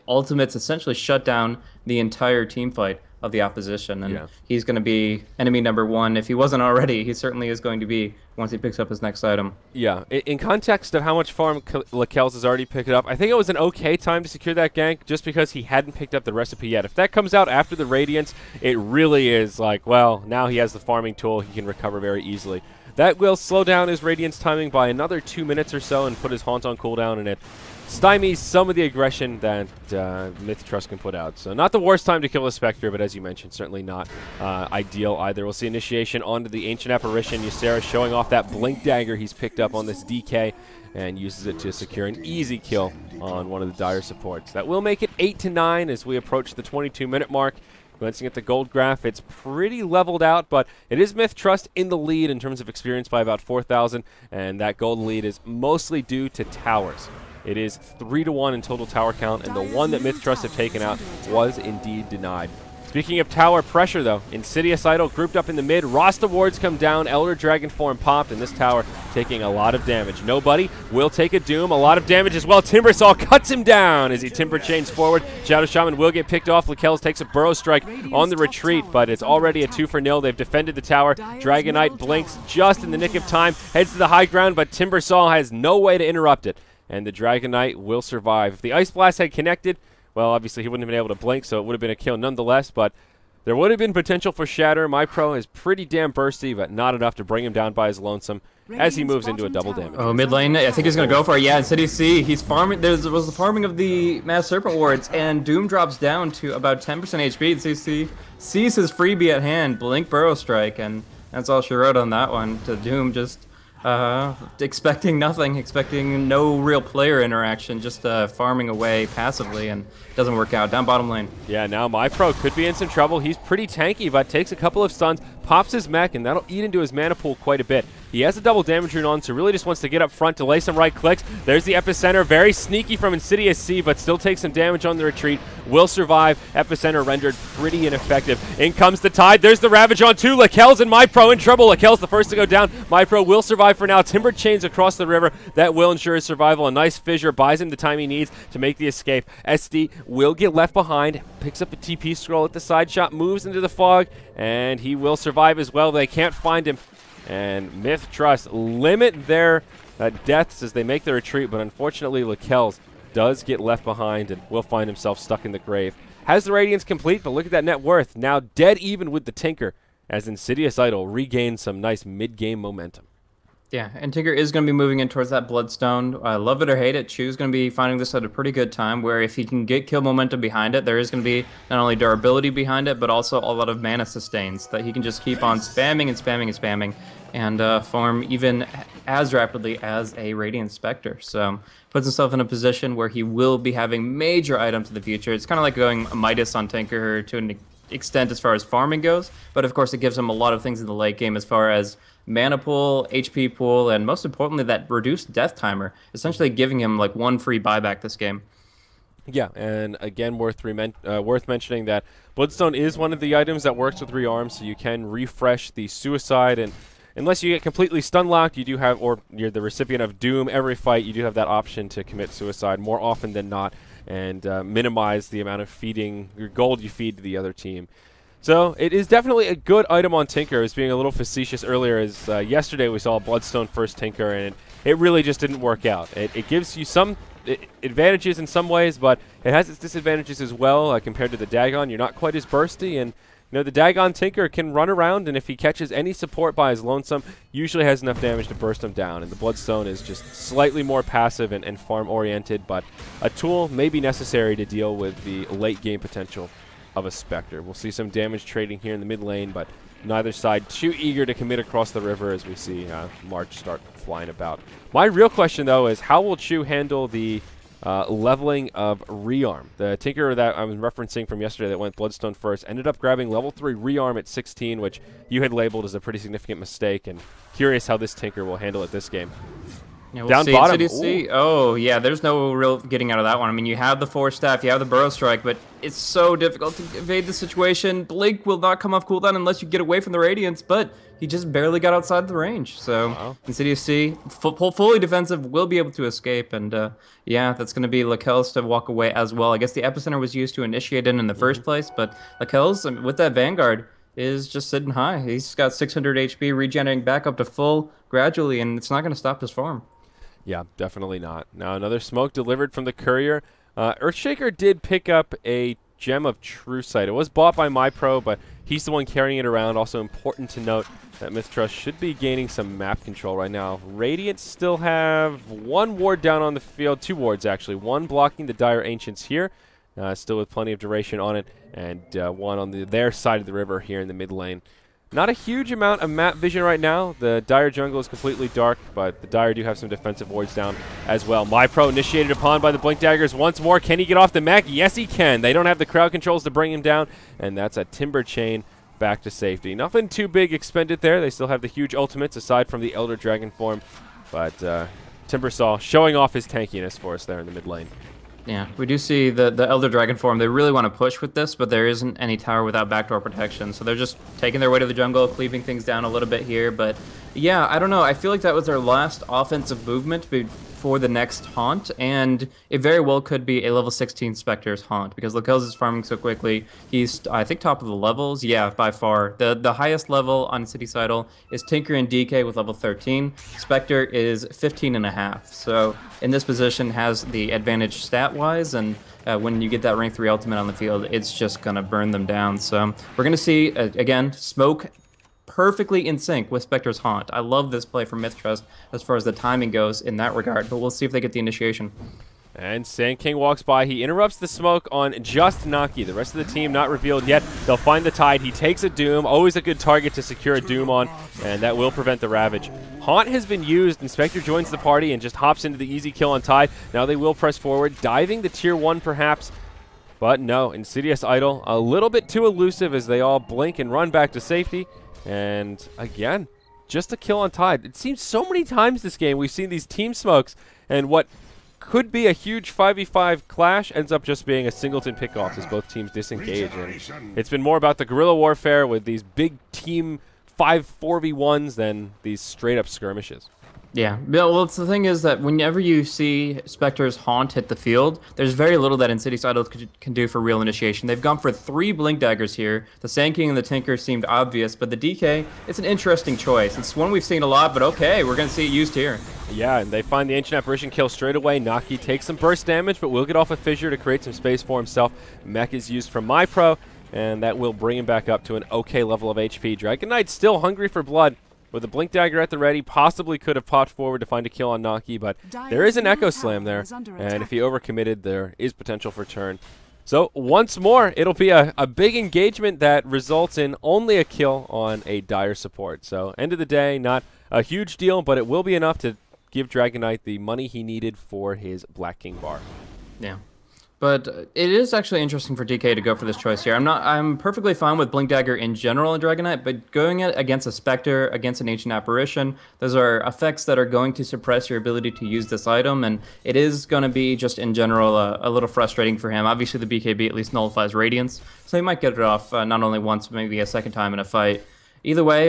ultimates essentially shut down the entire team fight of the opposition, and he's going to be enemy number 1. If he wasn't already, he certainly is going to be once he picks up his next item. Yeah, in context of how much farm Lakel's has already picked up, I think it was an okay time to secure that gank just because he hadn't picked up the recipe yet. If that comes out after the Radiance, it really is like, well, now he has the farming tool, he can recover very easily. That will slow down his Radiance timing by another 2 minutes or so and put his Haunt on cooldown, and it stymies some of the aggression that MiTH.Trust can put out. So not the worst time to kill a Spectre, but as you mentioned, certainly not ideal either. We'll see initiation onto the Ancient Apparition. Ysera showing off that Blink Dagger he's picked up on this DK and uses it to secure an easy kill on one of the Dire supports. That will make it 8-9 as we approach the 22-minute mark. Glancing at the gold graph, it's pretty leveled out, but it is MiTH.Trust in the lead in terms of experience by about 4,000, and that gold lead is mostly due to towers. It is 3-1 in total tower count, and the one that MiTH.Trust have taken out was indeed denied. Speaking of tower pressure, though, InsidiousIdol grouped up in the mid. Rasta wards come down. Elder Dragon form popped, and this tower taking a lot of damage. Nobody will take a Doom. A lot of damage as well. Timbersaw cuts him down as he timber chains forward. Shadow Shaman will get picked off. Lakel's takes a Burrow Strike on the retreat, but it's already a 2-0. They've defended the tower. Dragon Knight blinks just in the nick of time, heads to the high ground, but Timbersaw has no way to interrupt it, and the Dragon Knight will survive. If the Ice Blast had connected, well, obviously he wouldn't have been able to blink, so it would have been a kill nonetheless, but there would have been potential for Shatter. MyPro is pretty damn bursty, but not enough to bring him down by his lonesome as he moves into a double damage. Oh, mid lane, I think he's going to go for it. Yeah, Insidious C, he's farming. There was the farming of the Mass Serpent wards, and Doom drops down to about 10% HP. CC sees his freebie at hand, Blink Burrow Strike, and that's all she wrote on that one. To Doom just expecting nothing, expecting no real player interaction, just farming away passively, and doesn't work out. Down bottom lane. Yeah, now MyPro could be in some trouble. He's pretty tanky, but takes a couple of stuns, pops his mech, and that'll eat into his mana pool quite a bit. He has a double damage rune on, so really just wants to get up front, delay some right clicks. There's the Epicenter, very sneaky from Insidious C, but still takes some damage on the retreat. Will survive. Epicenter rendered pretty ineffective. In comes the Tide. There's the Ravage on 2. Lakel's and MyPro in trouble. Lakel's the first to go down. MyPro will survive for now. Timber chains across the river. That will ensure his survival. A nice fissure buys him the time he needs to make the escape. SD will get left behind. Picks up a TP scroll at the side shot. Moves into the fog, and he will survive as well. They can't find him. And MiTH.Trust limit their deaths as they make the retreat, but unfortunately Lakel's does get left behind and will find himself stuck in the grave. Has the Radiance complete, but look at that net worth. Now dead even with the Tinker as InsidiousIdol regains some nice mid-game momentum. Yeah, and Tinker is going to be moving in towards that Bloodstone. Love it or hate it, Chu's going to be finding this at a pretty good time, where if he can get kill momentum behind it, there is going to be not only durability behind it, but also a lot of mana sustains that he can just keep on spamming and spamming and spamming, and farm even as rapidly as a Radiant Spectre. So puts himself in a position where he will be having major items in the future. It's kind of like going Midas on Tinker to an extent as far as farming goes, but of course it gives him a lot of things in the late game as far as mana pool, HP pool, and most importantly that reduced death timer, essentially giving him like one free buyback this game. Yeah, and again worth mentioning that Bloodstone is one of the items that works with rearms, so you can refresh the Suicide, and unless you get completely stun locked, you do have, or you're the recipient of Doom every fight, you do have that option to commit Suicide more often than not, and minimize the amount of feeding, your gold you feed to the other team. So it is definitely a good item on Tinker. I was being a little facetious earlier, as yesterday we saw Bloodstone first Tinker, and it really just didn't work out. It gives you some advantages in some ways, but it has its disadvantages as well compared to the Dagon. You're not quite as bursty, and you know, the Dagon Tinker can run around, and if he catches any support by his lonesome, usually has enough damage to burst him down. And the Bloodstone is just slightly more passive and farm-oriented, but a tool may be necessary to deal with the late-game potential of a Spectre. We'll see some damage trading here in the mid lane, but neither side too eager to commit across the river as we see March start flying about. My real question, though, is how will Chu handle the leveling of rearm. The Tinker that I was referencing from yesterday that went Bloodstone first ended up grabbing level 3 rearm at 16, which you had labeled as a pretty significant mistake, and curious how this Tinker will handle it this game. Yeah, we'll Down see. bottom. Oh, yeah, there's no real getting out of that one. I mean, you have the Force Staff, you have the Burrow Strike, but it's so difficult to evade the situation. Blink will not come off cooldown unless you get away from the Radiance, but he just barely got outside the range. So, wow. Insidious C, fully defensive, will be able to escape, and yeah, that's going to be Lakel's to walk away as well. I guess the Epicenter was used to initiate in the first place, but Lakel's, I mean, with that Vanguard, is just sitting high. He's got 600 HP, regenerating back up to full gradually, and it's not going to stop his farm. Yeah, definitely not. Now another smoke delivered from the Courier. Earthshaker did pick up a Gem of True Sight. It was bought by MyPro, but he's the one carrying it around. Also important to note that MiTH.Trust should be gaining some map control right now. Radiant still have 1 ward down on the field, 2 wards actually. 1 blocking the Dire Ancients here, still with plenty of duration on it, and 1 on their side of the river here in the mid lane. Not a huge amount of map vision right now. The Dire jungle is completely dark, but the Dire do have some defensive wards down as well. MyPro initiated upon by the Blink Daggers once more. Can he get off the mech? Yes, he can. They don't have the crowd controls to bring him down, and that's a Timber Chain back to safety. Nothing too big expended there. They still have the huge ultimates aside from the Elder Dragon form, but Timbersaw showing off his tankiness for us there in the mid lane. Yeah, we do see the Elder Dragon form. They really want to push with this, but there isn't any tower without backdoor protection. So they're just taking their way to the jungle, cleaving things down a little bit here. But yeah, I don't know. I feel like that was their last offensive movement before the next haunt, and it very well could be a level 16 Spectre's haunt, because Lakel's is farming so quickly. He's, I think, top of the levels. Yeah, by far. The highest level on InsidiousIdol is Tinker and DK with level 13. Spectre is 15.5. So in this position has the advantage stat-wise, and when you get that rank 3 ultimate on the field, it's just going to burn them down. So we're going to see, again, smoke perfectly in sync with Spectre's haunt. I love this play from MiTH.Trust as far as the timing goes in that regard, but we'll see if they get the initiation. And Sand King walks by. He interrupts the smoke on just Naki. The rest of the team not revealed yet. They'll find the Tide. He takes a Doom. Always a good target to secure a Doom on, and that will prevent the Ravage. Haunt has been used, and Spectre joins the party and just hops into the easy kill on Tide. Now they will press forward, diving the tier 1 perhaps. But no, InsidiousIdol a little bit too elusive as they all blink and run back to safety. And again, just a kill on Tide. It seems so many times this game we've seen these team smokes, and what could be a huge 5v5 clash ends up just being a singleton pickoff as both teams disengage. And it's been more about the guerrilla warfare with these big team 4v1s than these straight up skirmishes. Yeah, well, the thing is that whenever you see Spectre's haunt hit the field, there's very little that InsidiousIdol can do for real initiation. They've gone for 3 Blink Daggers here. The Sand King and the Tinker seemed obvious, but the DK, it's an interesting choice. It's one we've seen a lot, but okay, we're going to see it used here. Yeah, and they find the Ancient Apparition kill straight away. Naki takes some burst damage, but will get off a Fissure to create some space for himself. Mech is used from MyPro, and that will bring him back up to an okay level of HP. Dragon Knight's still hungry for blood. With a Blink Dagger at the ready, possibly could have popped forward to find a kill on Naki, but there is an Echo Slam there, and if he overcommitted, there is potential for turn. So once more, it'll be a big engagement that results in only a kill on a Dire support. So end of the day, not a huge deal, but it will be enough to give Dragon Knight the money he needed for his Black King bar. Yeah. But it is actually interesting for DK to go for this choice here. I'm perfectly fine with Blink Dagger in general in Dragon Knight, but going it against a Spectre, against an Ancient Apparition, those are effects that are going to suppress your ability to use this item, and it is going to be just in general a little frustrating for him. Obviously the BKB at least nullifies Radiance, so he might get it off not only once, but maybe a second time in a fight. Either way,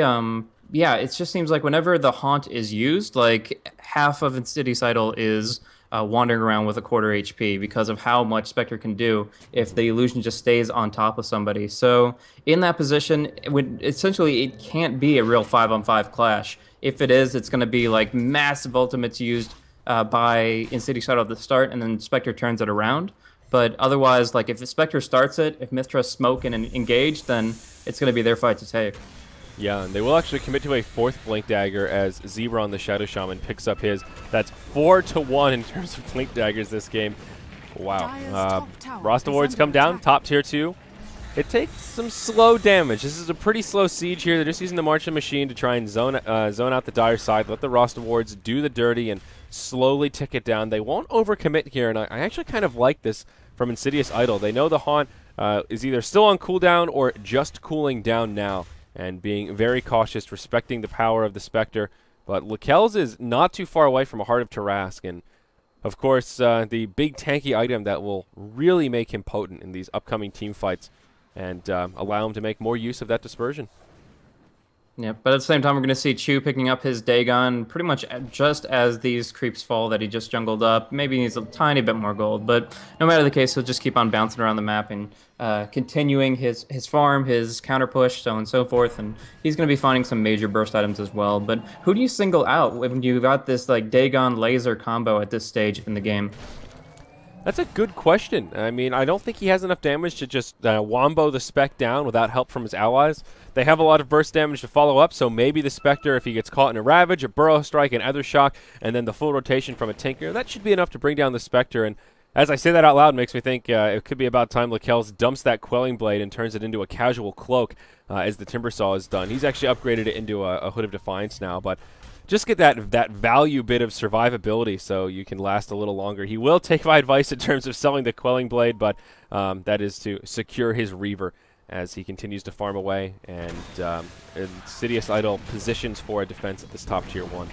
yeah, it just seems like whenever the Haunt is used, like half of InsidiousIdol is wandering around with a quarter HP because of how much Spectre can do if the illusion just stays on top of somebody. So in that position, essentially it can't be a real 5-on-5 clash. If it is, it's going to be like massive ultimates used by InsidiousIdol at the start, and then Spectre turns it around. But otherwise, like if Spectre starts it, if MiTH.Trust smoke and engage, then it's going to be their fight to take. Yeah, and they will actually commit to a 4th Blink Dagger as Zebra on the Shadow Shaman picks up his. That's 4-1 in terms of Blink Daggers this game. Wow. Rasta Wards come down, top tier 2. it takes some slow damage. This is a pretty slow siege here. They're just using the Marching Machine to try and zone out the dire side, let the Roster Wards do the dirty and slowly tick it down. They won't overcommit here, and I actually kind of like this from InsidiousIdol. They know the Haunt is either still on cooldown or just cooling down now, and being very cautious, respecting the power of the Spectre. But Lakel's is not too far away from a Heart of Tarrasque, and of course the big tanky item that will really make him potent in these upcoming team fights and allow him to make more use of that dispersion. Yeah, but at the same time, we're going to see Chu picking up his Dagon pretty much just as these creeps fall that he just jungled up. Maybe he needs a tiny bit more gold, but no matter the case, he'll just keep on bouncing around the map and continuing his farm, his counter push, so on and so forth. And he's going to be finding some major burst items as well. But who do you single out when you got this like Dagon laser combo at this stage in the game? That's a good question. I mean, I don't think he has enough damage to just wombo the Spec down without help from his allies. They have a lot of burst damage to follow up, so maybe the Spectre, if he gets caught in a Ravage, a Burrow Strike, an Ether Shock, and then the full rotation from a Tinker, that should be enough to bring down the Spectre. And as I say that out loud, it makes me think it could be about time Lakel's dumps that Quelling Blade and turns it into a casual cloak, as the Timbersaw is done. He's actually upgraded it into a Hood of Defiance now, but just get that value bit of survivability so you can last a little longer. He will take my advice in terms of selling the Quelling Blade, but that is to secure his Reaver as he continues to farm away, and InsidiousIdol positions for a defense at this top tier 1.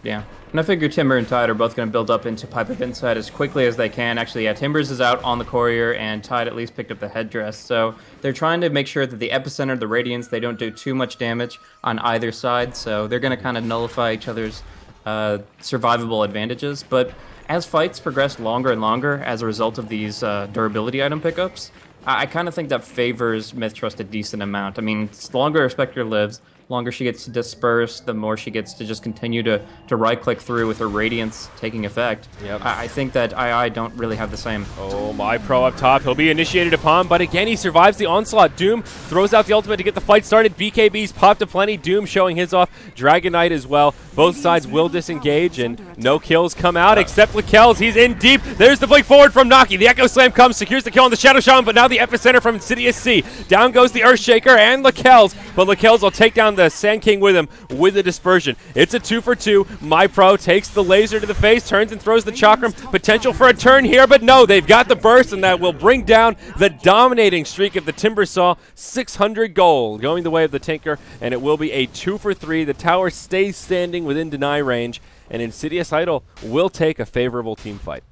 Yeah, and I figure Timber and Tide are both going to build up into Pipe of Insight as quickly as they can. Actually, yeah, Timbers is out on the Courier, and Tide at least picked up the Headdress. So they're trying to make sure that the Epicenter, the Radiance, they don't do too much damage on either side. So they're going to kind of nullify each other's survivable advantages. But as fights progress longer and longer as a result of these durability item pickups, I kind of think that favors MiTH.Trust a decent amount. I mean, the longer a Spectre lives, longer she gets to disperse, the more she gets to just continue to right-click through with her Radiance taking effect. Yep. I think that II don't really have the same. Oh, MiPro up top. He'll be initiated upon, but again, he survives the onslaught. Doom throws out the ultimate to get the fight started. BKB's popped a plenty. Doom showing his off. Dragon Knight as well. Both sides will disengage, and no kills come out except Lakel's. He's in deep. There's the blink forward from Naki. The Echo Slam comes, secures the kill on the Shadow Shaman, but now the Epicenter from Insidious C. Down goes the Earthshaker and Lakel's, but Lakel's will take down the Sand King with him with the dispersion. It's a 2 for 2. MiPro takes the laser to the face, turns and throws the Chakram. Potential for a turn here, but no, they've got the burst, and that will bring down the dominating streak of the Timbersaw. 600 gold going the way of the Tinker, and it will be a 2 for 3. The tower stays standing within deny range, and InsidiousIdol will take a favorable team fight.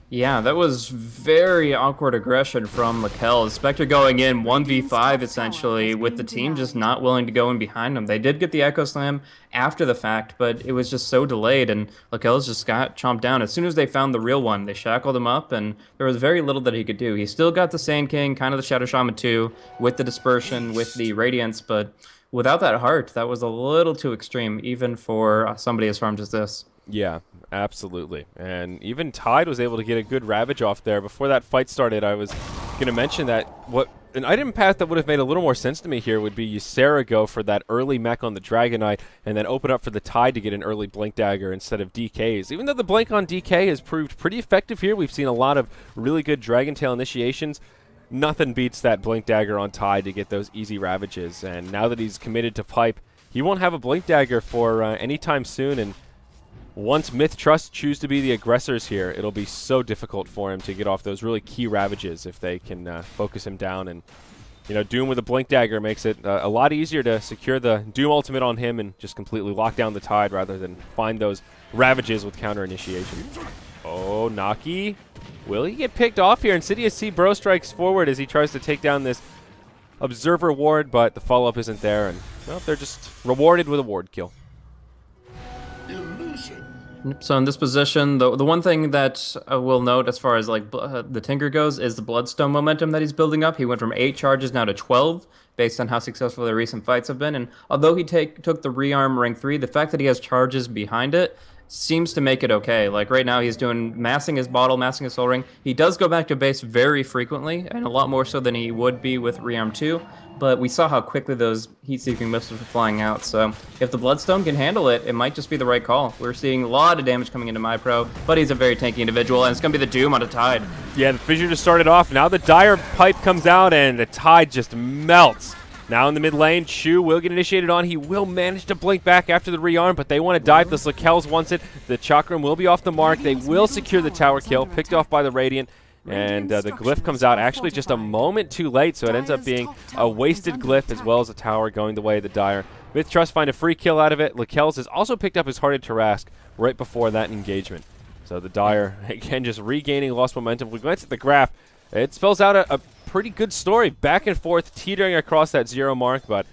Yeah, that was very awkward aggression from Lakel. Spectre going in 1v5 essentially, with the team just not willing to go in behind them. They did get the Echo Slam after the fact, but it was just so delayed, and Lakel's just got chomped down. As soon as they found the real one, they shackled him up, and there was very little that he could do. He still got the Sand King, kind of the Shadow Shaman too, with the dispersion, with the Radiance, but without that heart, that was a little too extreme, even for somebody as farmed as this. Yeah, absolutely. And even Tide was able to get a good Ravage off there. Before that fight started, I was going to mention that an item path that would have made a little more sense to me here would be Ysera go for that early mech on the Dragon Knight and then open up for the Tide to get an early Blink Dagger instead of DKs. Even though the Blink on DK has proved pretty effective here, we've seen a lot of really good Dragon Tail initiations. Nothing beats that Blink Dagger on Tide to get those easy Ravages. And now that he's committed to Pipe, he won't have a Blink Dagger for anytime soon, and once MiTH.Trust choose to be the aggressors here, it'll be so difficult for him to get off those really key Ravages if they can focus him down. And, you know, Doom with a Blink Dagger makes it a lot easier to secure the Doom ultimate on him and just completely lock down the Tide rather than find those Ravages with counter initiation. Oh, Naki. Will he get picked off here? Insidious C Bro strikes forward as he tries to take down this Observer ward, but the follow-up isn't there, and, well, they're just rewarded with a ward kill. So in this position, the one thing that we'll note as far as like the Tinker goes is the Bloodstone momentum that he's building up. He went from 8 charges now to 12 based on how successful the recent fights have been. And although he took the rearm rank 3, the fact that he has charges behind it seems to make it okay. Like right now, he's doing massing his bottle, massing his soul ring. He does go back to base very frequently, and a lot more so than he would be with Rearm 2. But we saw how quickly those heat-seeking missiles were flying out. So if the Bloodstone can handle it, it might just be the right call. We're seeing a lot of damage coming into MiPro, but he's a very tanky individual, and it's going to be the Doom on a Tide. Yeah, the Fissure just started off. Now the Dire pipe comes out, and the Tide just melts. Now in the mid lane, Chu will get initiated on. He will manage to blink back after the rearm, but they want to dive. The Lakells wants it. The Chakram will be off the mark. They will secure the tower kill, picked off by the Radiant. And the glyph comes out actually just a moment too late, so it ends up being a wasted glyph as well as a tower going the way of the Dire. MiTH.Trust find a free kill out of it. Lakells has also picked up his Hearted Tarrasque right before that engagement. So the Dire, again, just regaining lost momentum. If we glance at the graph, it spells out a pretty good story. Back and forth, teetering across that 0 mark, but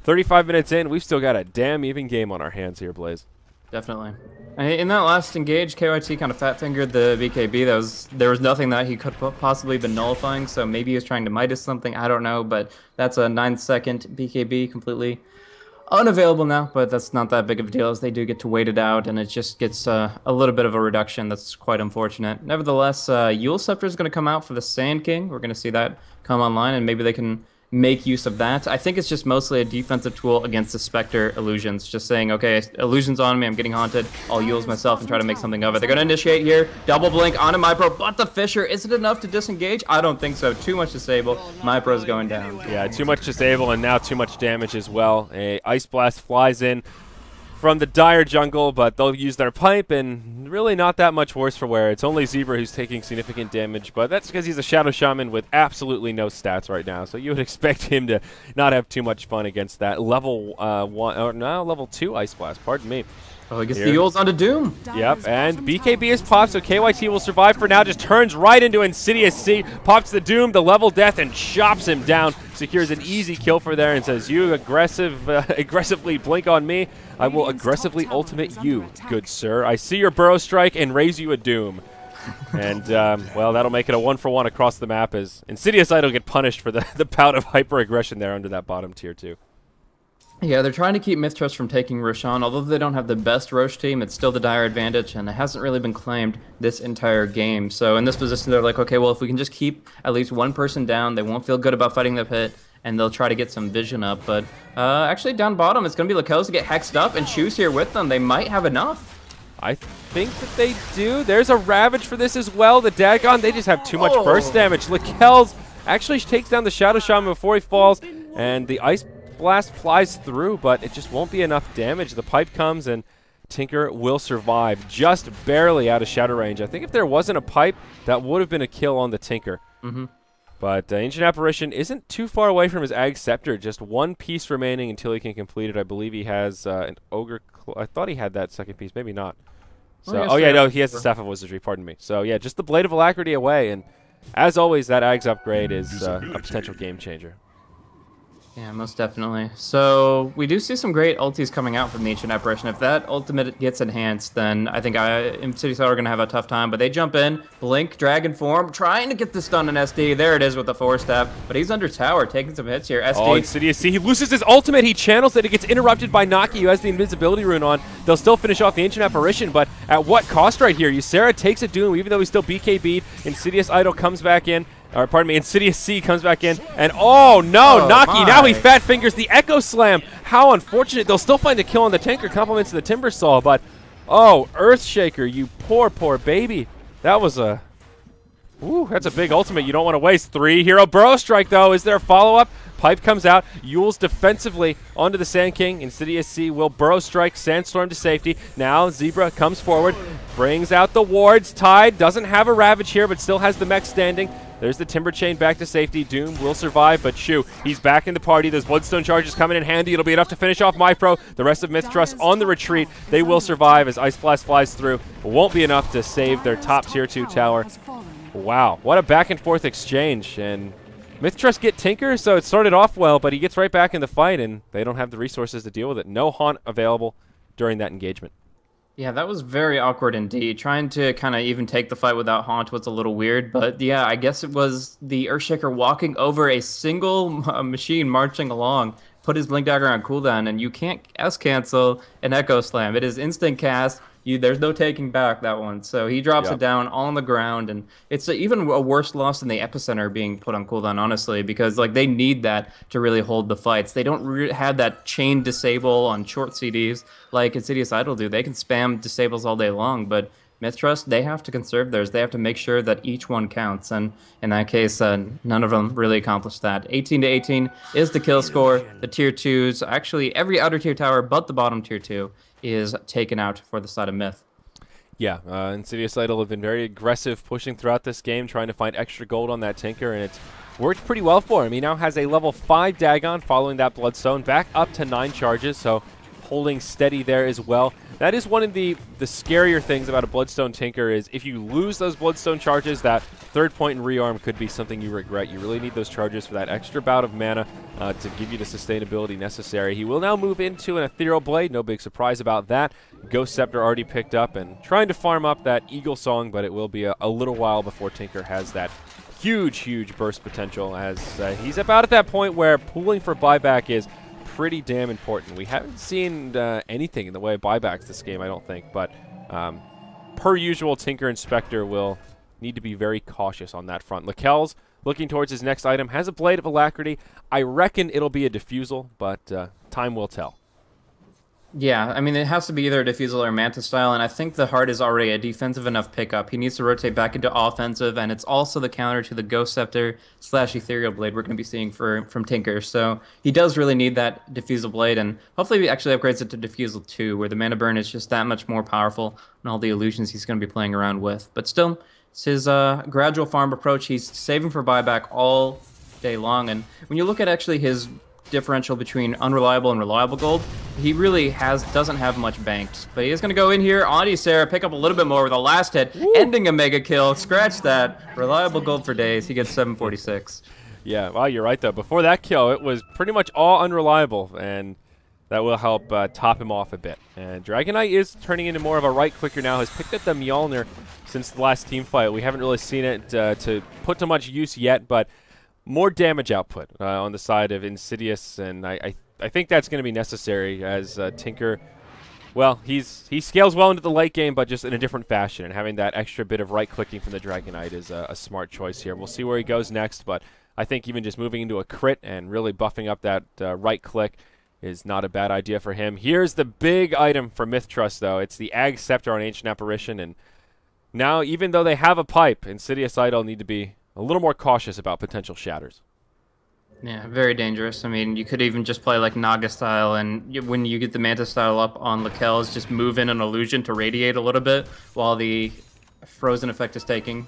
35 minutes in, we've still got a damn even game on our hands here, Blaze. Definitely. In that last engage, KYT kind of fat-fingered the BKB. There was nothing that he could possibly been nullifying, so maybe he was trying to Midas something, I don't know, but that's a 9-second BKB, completely unavailable now, but that's not that big of a deal as they do get to wait it out, and it just gets a little bit of a reduction. That's quite unfortunate. Nevertheless, Yule Scepter is going to come out for the Sand King. We're going to see that come online, and maybe they can make use of that. I think it's just mostly a defensive tool against the Spectre illusions. Just saying, okay, illusions on me, I'm getting haunted, I'll use myself and try to make something of it. They're going to initiate here, double blink onto MiPro, but the Fissure, is it enough to disengage? I don't think so. Too much disable. MiPro's going down. Yeah, too much disable and now too much damage as well. A Ice Blast flies in from the Dire jungle, but they'll use their pipe, and really not that much worse for wear. It's only Zebra who's taking significant damage, but that's because he's a Shadow Shaman with absolutely no stats right now, so you would expect him to not have too much fun against that level 1, or no, level 2 Ice Blast, pardon me. Oh, he gets the Yules onto Doom. Yep, and BKB is popped, so KYT will survive for now. Just turns right into Insidious C, pops the Doom, the level death, and chops him down. Secures an easy kill for there and says, you aggressively blink on me, I will aggressively ultimate you, good sir. I see your Burrow Strike and raise you a Doom. And, well, that'll make it a 1-for-1 across the map as InsidiousIdol get punished for the bout of hyper-aggression there under that bottom tier 2. Yeah, they're trying to keep MiTH.Trust from taking Roshan. Although they don't have the best Roche team, it's still the Dire advantage, and it hasn't really been claimed this entire game. So in this position, they're like, okay, well, if we can just keep at least one person down, they won't feel good about fighting the pit, and they'll try to get some vision up. But actually, down bottom, it's going to be Lakells to get hexed up, and Chu's here with them. They might have enough. I think that they do. There's a Ravage for this as well. The Dagon, they just have too much burst damage. Lakells actually takes down the Shadow Shaman before he falls, and the Ice Blast flies through, but it just won't be enough damage. The pipe comes, and Tinker will survive just barely out of shadow range. I think if there wasn't a pipe, that would have been a kill on the Tinker. But Ancient Apparition isn't too far away from his Ag Scepter. Just one piece remaining until he can complete it. I believe he has an Ogre. I thought he had that second piece. Maybe not. So, oh yeah, no, he has the Staff of Wizardry. Pardon me. So yeah, just the Blade of Alacrity away, and as always, that Ag's upgrade is a potential game changer. Yeah, most definitely. So we do see some great ultis coming out from the Ancient Apparition. If that ultimate gets enhanced, then I think InsidiousIdol are going to have a tough time. But they jump in, blink, dragon form, trying to get this done in SD. There it is with the Force Staff. But he's under tower, taking some hits here. SD. Oh, Insidious C. He loses his ultimate. He channels it. It gets interrupted by Naki, who has the invisibility rune on. They'll still finish off the Ancient Apparition, but at what cost right here? Ysera takes a Doom, even though he's still BKB'd. InsidiousIdol comes back in. Or, pardon me, Insidious C comes back in, and oh no, Naki, now he fat fingers the Echo Slam. How unfortunate. They'll still find a kill on the Tinker, compliments to the Timber Saw, but oh, Earthshaker, you poor, poor baby. That was a, ooh, that's a big ultimate you don't want to waste. 3 hero Burrow Strike, though. Is there a follow-up? Pipe comes out, Yules defensively onto the Sand King. Insidious C will Burrow Strike, Sandstorm to safety. Now Zebra comes forward, brings out the wards. Tide doesn't have a Ravage here, but still has the mech standing. There's the Timber Chain back to safety. Doom will survive, but Shu, he's back in the party. Those Bloodstone charges coming in handy. It'll be enough to finish off MiPro. The rest of MiTH.Trust on the retreat. They will survive as Ice Blast flies through. It won't be enough to save their top tier 2 tower. Wow, what a back and forth exchange. And MiTH.Trust get Tinker, so it started off well, but he gets right back in the fight, and they don't have the resources to deal with it. No Haunt available during that engagement. Yeah, that was very awkward indeed. Trying to kind of even take the fight without Haunt was a little weird, but yeah, I guess it was the Earthshaker walking over a single machine marching along, put his Blink Dagger on cooldown, and you can't S-cancel an Echo Slam. It is instant cast, There's no taking back that one. So he drops it down on the ground, and it's even a worse loss than the epicenter being put on cooldown, honestly, because like they need that to really hold the fights. They don't have that chain disable on short CDs like InsidiousIdol do. They can spam disables all day long, but MiTH.Trust, they have to conserve theirs. They have to make sure that each one counts, and in that case, none of them really accomplished that. 18-18 is the kill score. The tier 2s, actually every outer tier tower but the bottom tier 2 is taken out for the side of Myth. Yeah, InsidiousIdol have been very aggressive pushing throughout this game, trying to find extra gold on that Tinker, and it's worked pretty well for him. He now has a level 5 Dagon following that Bloodstone, back up to 9 charges, so holding steady there as well. That is one of the scarier things about a Bloodstone Tinker is if you lose those Bloodstone charges, that third point in rearm could be something you regret. You really need those charges for that extra bout of mana to give you the sustainability necessary. He will now move into an Ethereal Blade. No big surprise about that. Ghost Scepter already picked up and trying to farm up that Eagle Song, but it will be a little while before Tinker has that huge burst potential, as he's about at that point where pooling for buyback is pretty damn important. We haven't seen anything in the way of buybacks this game, I don't think, but per usual, Tinker and Spectre will need to be very cautious on that front. Lakel's looking towards his next item, has a Blade of Alacrity. I reckon it'll be a Diffusal, but time will tell. Yeah, I mean, it has to be either a Diffusal or Manta style, and I think the Heart is already a defensive enough pickup. He needs to rotate back into offensive, and it's also the counter to the Ghost Scepter / Ethereal Blade we're going to be seeing from Tinker. So he does really need that Diffusal Blade, and hopefully he actually upgrades it to Diffusal 2, where the mana burn is just that much more powerful and all the illusions he's going to be playing around with. But still, it's his gradual farm approach. He's saving for buyback all day long, and when you look at actually his differential between unreliable and reliable gold, he really doesn't have much banked, but he is going to go in here on Ysera, pick up a little bit more with a last hit, ending a mega kill. Scratch that. Reliable gold for days. He gets 746. Yeah, well, you're right, though. Before that kill, it was pretty much all unreliable, and that will help top him off a bit. And Dragonite is turning into more of a right-clicker now, has picked up the Mjolnir since the last team fight. We haven't really seen it to put to much use yet, but more damage output on the side of Insidious, and I think that's going to be necessary as Tinker, well, he scales well into the late game, but just in a different fashion, and having that extra bit of right-clicking from the Dragonite is a smart choice here. We'll see where he goes next, but I think even just moving into a crit and really buffing up that right-click is not a bad idea for him. Here's the big item for MiTH.Trust, though. It's the Ag Scepter on Ancient Apparition, and now, even though they have a pipe, InsidiousIdol need to be a little more cautious about potential shatters. Yeah, very dangerous. I mean, you could even just play like Naga style, and when you get the Manta style up on Lakel's, just move in an illusion to radiate a little bit while the frozen effect is ticking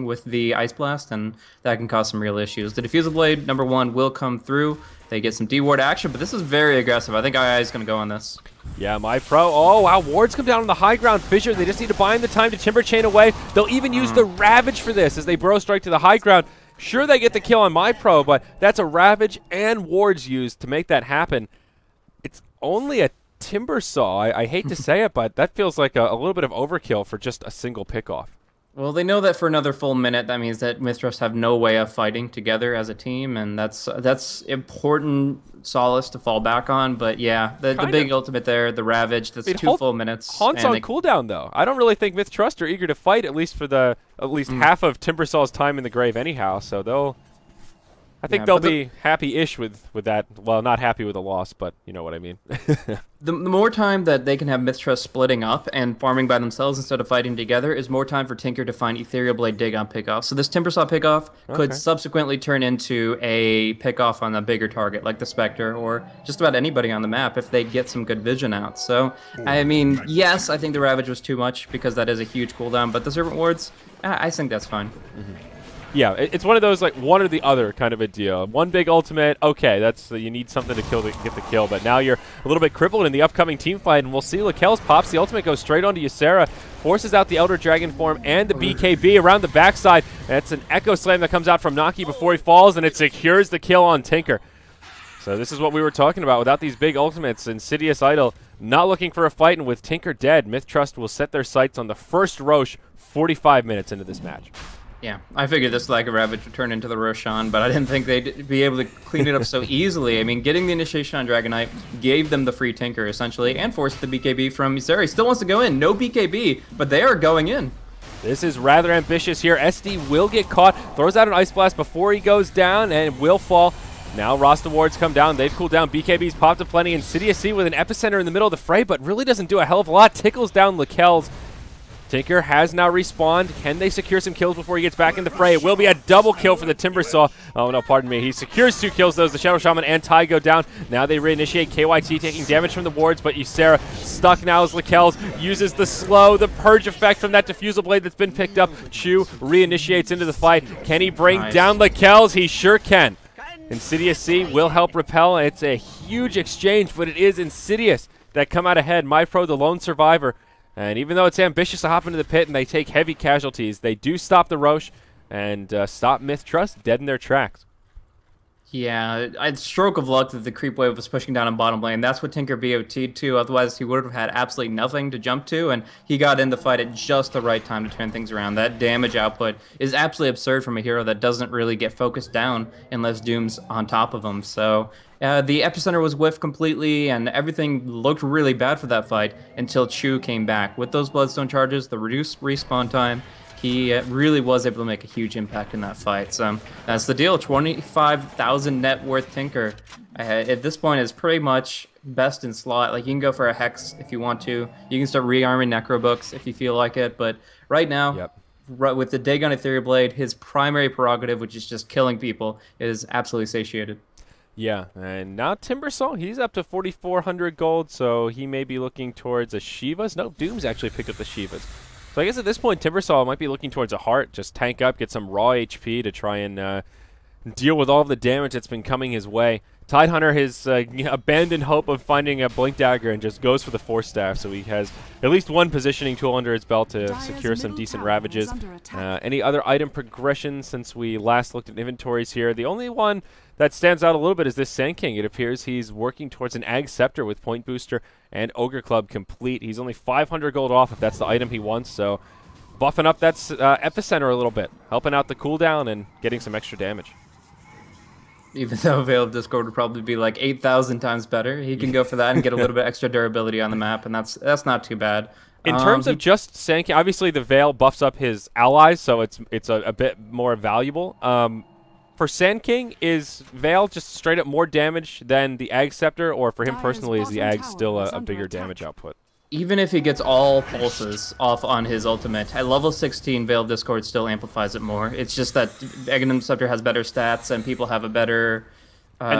with the Ice Blast, and that can cause some real issues. The Diffusal Blade, #1, will come through. They get some D-Ward action, but this is very aggressive. I think II is going to go on this. Yeah, MyPro. Oh, wow. Wards come down on the high ground. Fissure, they just need to buy him the time to Timber Chain away. They'll even use the Ravage for this as they Burrow Strike to the high ground. Sure, they get the kill on MyPro, but that's a Ravage and Wards used to make that happen. It's only a Timber Saw. I hate to say it, but that feels like a little bit of overkill for just a single pickoff. Well, they know that for another full minute, that means that MiTH.Trust have no way of fighting together as a team, and that's important solace to fall back on. But yeah, the big ultimate there, the Ravage, that's 2 full minutes. Haunt's on cooldown, though. I don't really think MiTH.Trust are eager to fight, at least for half of Timbersaw's time in the grave anyhow, so I think they'll be happy-ish with that. Well, not happy with the loss, but you know what I mean. The more time that they can have MiTH.Trust splitting up and farming by themselves instead of fighting together is more time for Tinker to find Ethereal Blade dig on pickoff. So this Timbersaw pickoff could subsequently turn into a pickoff on a bigger target like the Spectre or just about anybody on the map if they get some good vision out. So, I mean, yes, I think the Ravage was too much because that is a huge cooldown, but the Servant Wards, I think that's fine. Yeah, it's one of those, like, one or the other kind of a deal. One big ultimate, okay, that's you need something to get the kill, but now you're a little bit crippled in the upcoming team fight, and we'll see Lakel's pops. The ultimate goes straight onto Ysera, forces out the Elder Dragon form and the BKB around the backside. That's an Echo Slam that comes out from Naki before he falls, and it secures the kill on Tinker. So this is what we were talking about. Without these big ultimates, InsidiousIdol not looking for a fight, and with Tinker dead, MiTH.Trust will set their sights on the first Roche 45 minutes into this match. Yeah, I figured this like a Ravage would turn into the Roshan, but I didn't think they'd be able to clean it up so easily. I mean, getting the initiation on Dragonite gave them the free Tinker, essentially, and forced the BKB from Miseri. He still wants to go in. No BKB, but they are going in. This is rather ambitious here. SD will get caught, throws out an Ice Blast before he goes down, and will fall. Now Rasta wards come down. They've cooled down. BKB's popped up plenty. Insidious with an Epicenter in the middle of the fray, but really doesn't do a hell of a lot. Tickles down Lakel's. Tinker has now respawned. Can they secure some kills before he gets back in the fray? It will be a double kill for the Timbersaw. Oh, no, pardon me. He secures 2 kills, though. The Shadow Shaman and Ty go down. Now they reinitiate. KYT taking damage from the wards, but Ysera stuck now as Lakel's uses the slow, the purge effect from that Diffusal Blade that's been picked up. Chu reinitiates into the fight. Can he bring down Lakel's? He sure can. Insidious will help repel. It's a huge exchange, but it is Insidious that come out ahead. MiTH.Pro, the lone survivor. And even though it's ambitious to hop into the pit and they take heavy casualties, they do stop the Roche and stop MiTH.Trust dead in their tracks. Yeah, it's stroke of luck that the creep wave was pushing down on bottom lane. That's what Tinker BOT'd to, otherwise he would have had absolutely nothing to jump to, and he got in the fight at just the right time to turn things around. That damage output is absolutely absurd from a hero that doesn't really get focused down unless Doom's on top of him. So the Epicenter was whiffed completely, and everything looked really bad for that fight until Chu came back. With those Bloodstone charges, the reduced respawn time, he really was able to make a huge impact in that fight. So that's the deal. 25,000 net worth Tinker. At this point, is pretty much best in slot. Like, you can go for a Hex if you want to. You can start rearming Necro Books if you feel like it. But right now, with the Dagon Ethereal Blade, his primary prerogative, which is just killing people, is absolutely satiated. Yeah, and now Timbersaw, he's up to 4,400 gold, so he may be looking towards a Shivas. No, Doom's actually picked up the Shivas. So I guess at this point, Timbersaw might be looking towards a Heart, just tank up, get some raw HP to try and deal with all of the damage that's been coming his way. Tidehunter has abandoned hope of finding a Blink Dagger and just goes for the Force Staff, so he has at least one positioning tool under his belt to secure some decent ravages. Any other item progression since we last looked at inventories here? The only one that stands out a little bit is this Sand King. It appears he's working towards an Ag Scepter with Point Booster and Ogre Club complete. He's only 500 gold off if that's the item he wants, so buffing up that Epicenter a little bit, helping out the cooldown and getting some extra damage. Even though Veil of Discord would probably be like 8,000 times better, he can go for that and get a little bit extra durability on the map, and that's not too bad. In terms of just Sand King, obviously the Veil buffs up his allies, so it's a bit more valuable. For Sand King, is Veil just straight up more damage than the Ag Scepter, or for him personally, is the Ag still a bigger damage output? Even if he gets all pulses off on his ultimate, at level 16, Veil of Discord still amplifies it more. It's just that Aghanim Scepter has better stats, and people have a better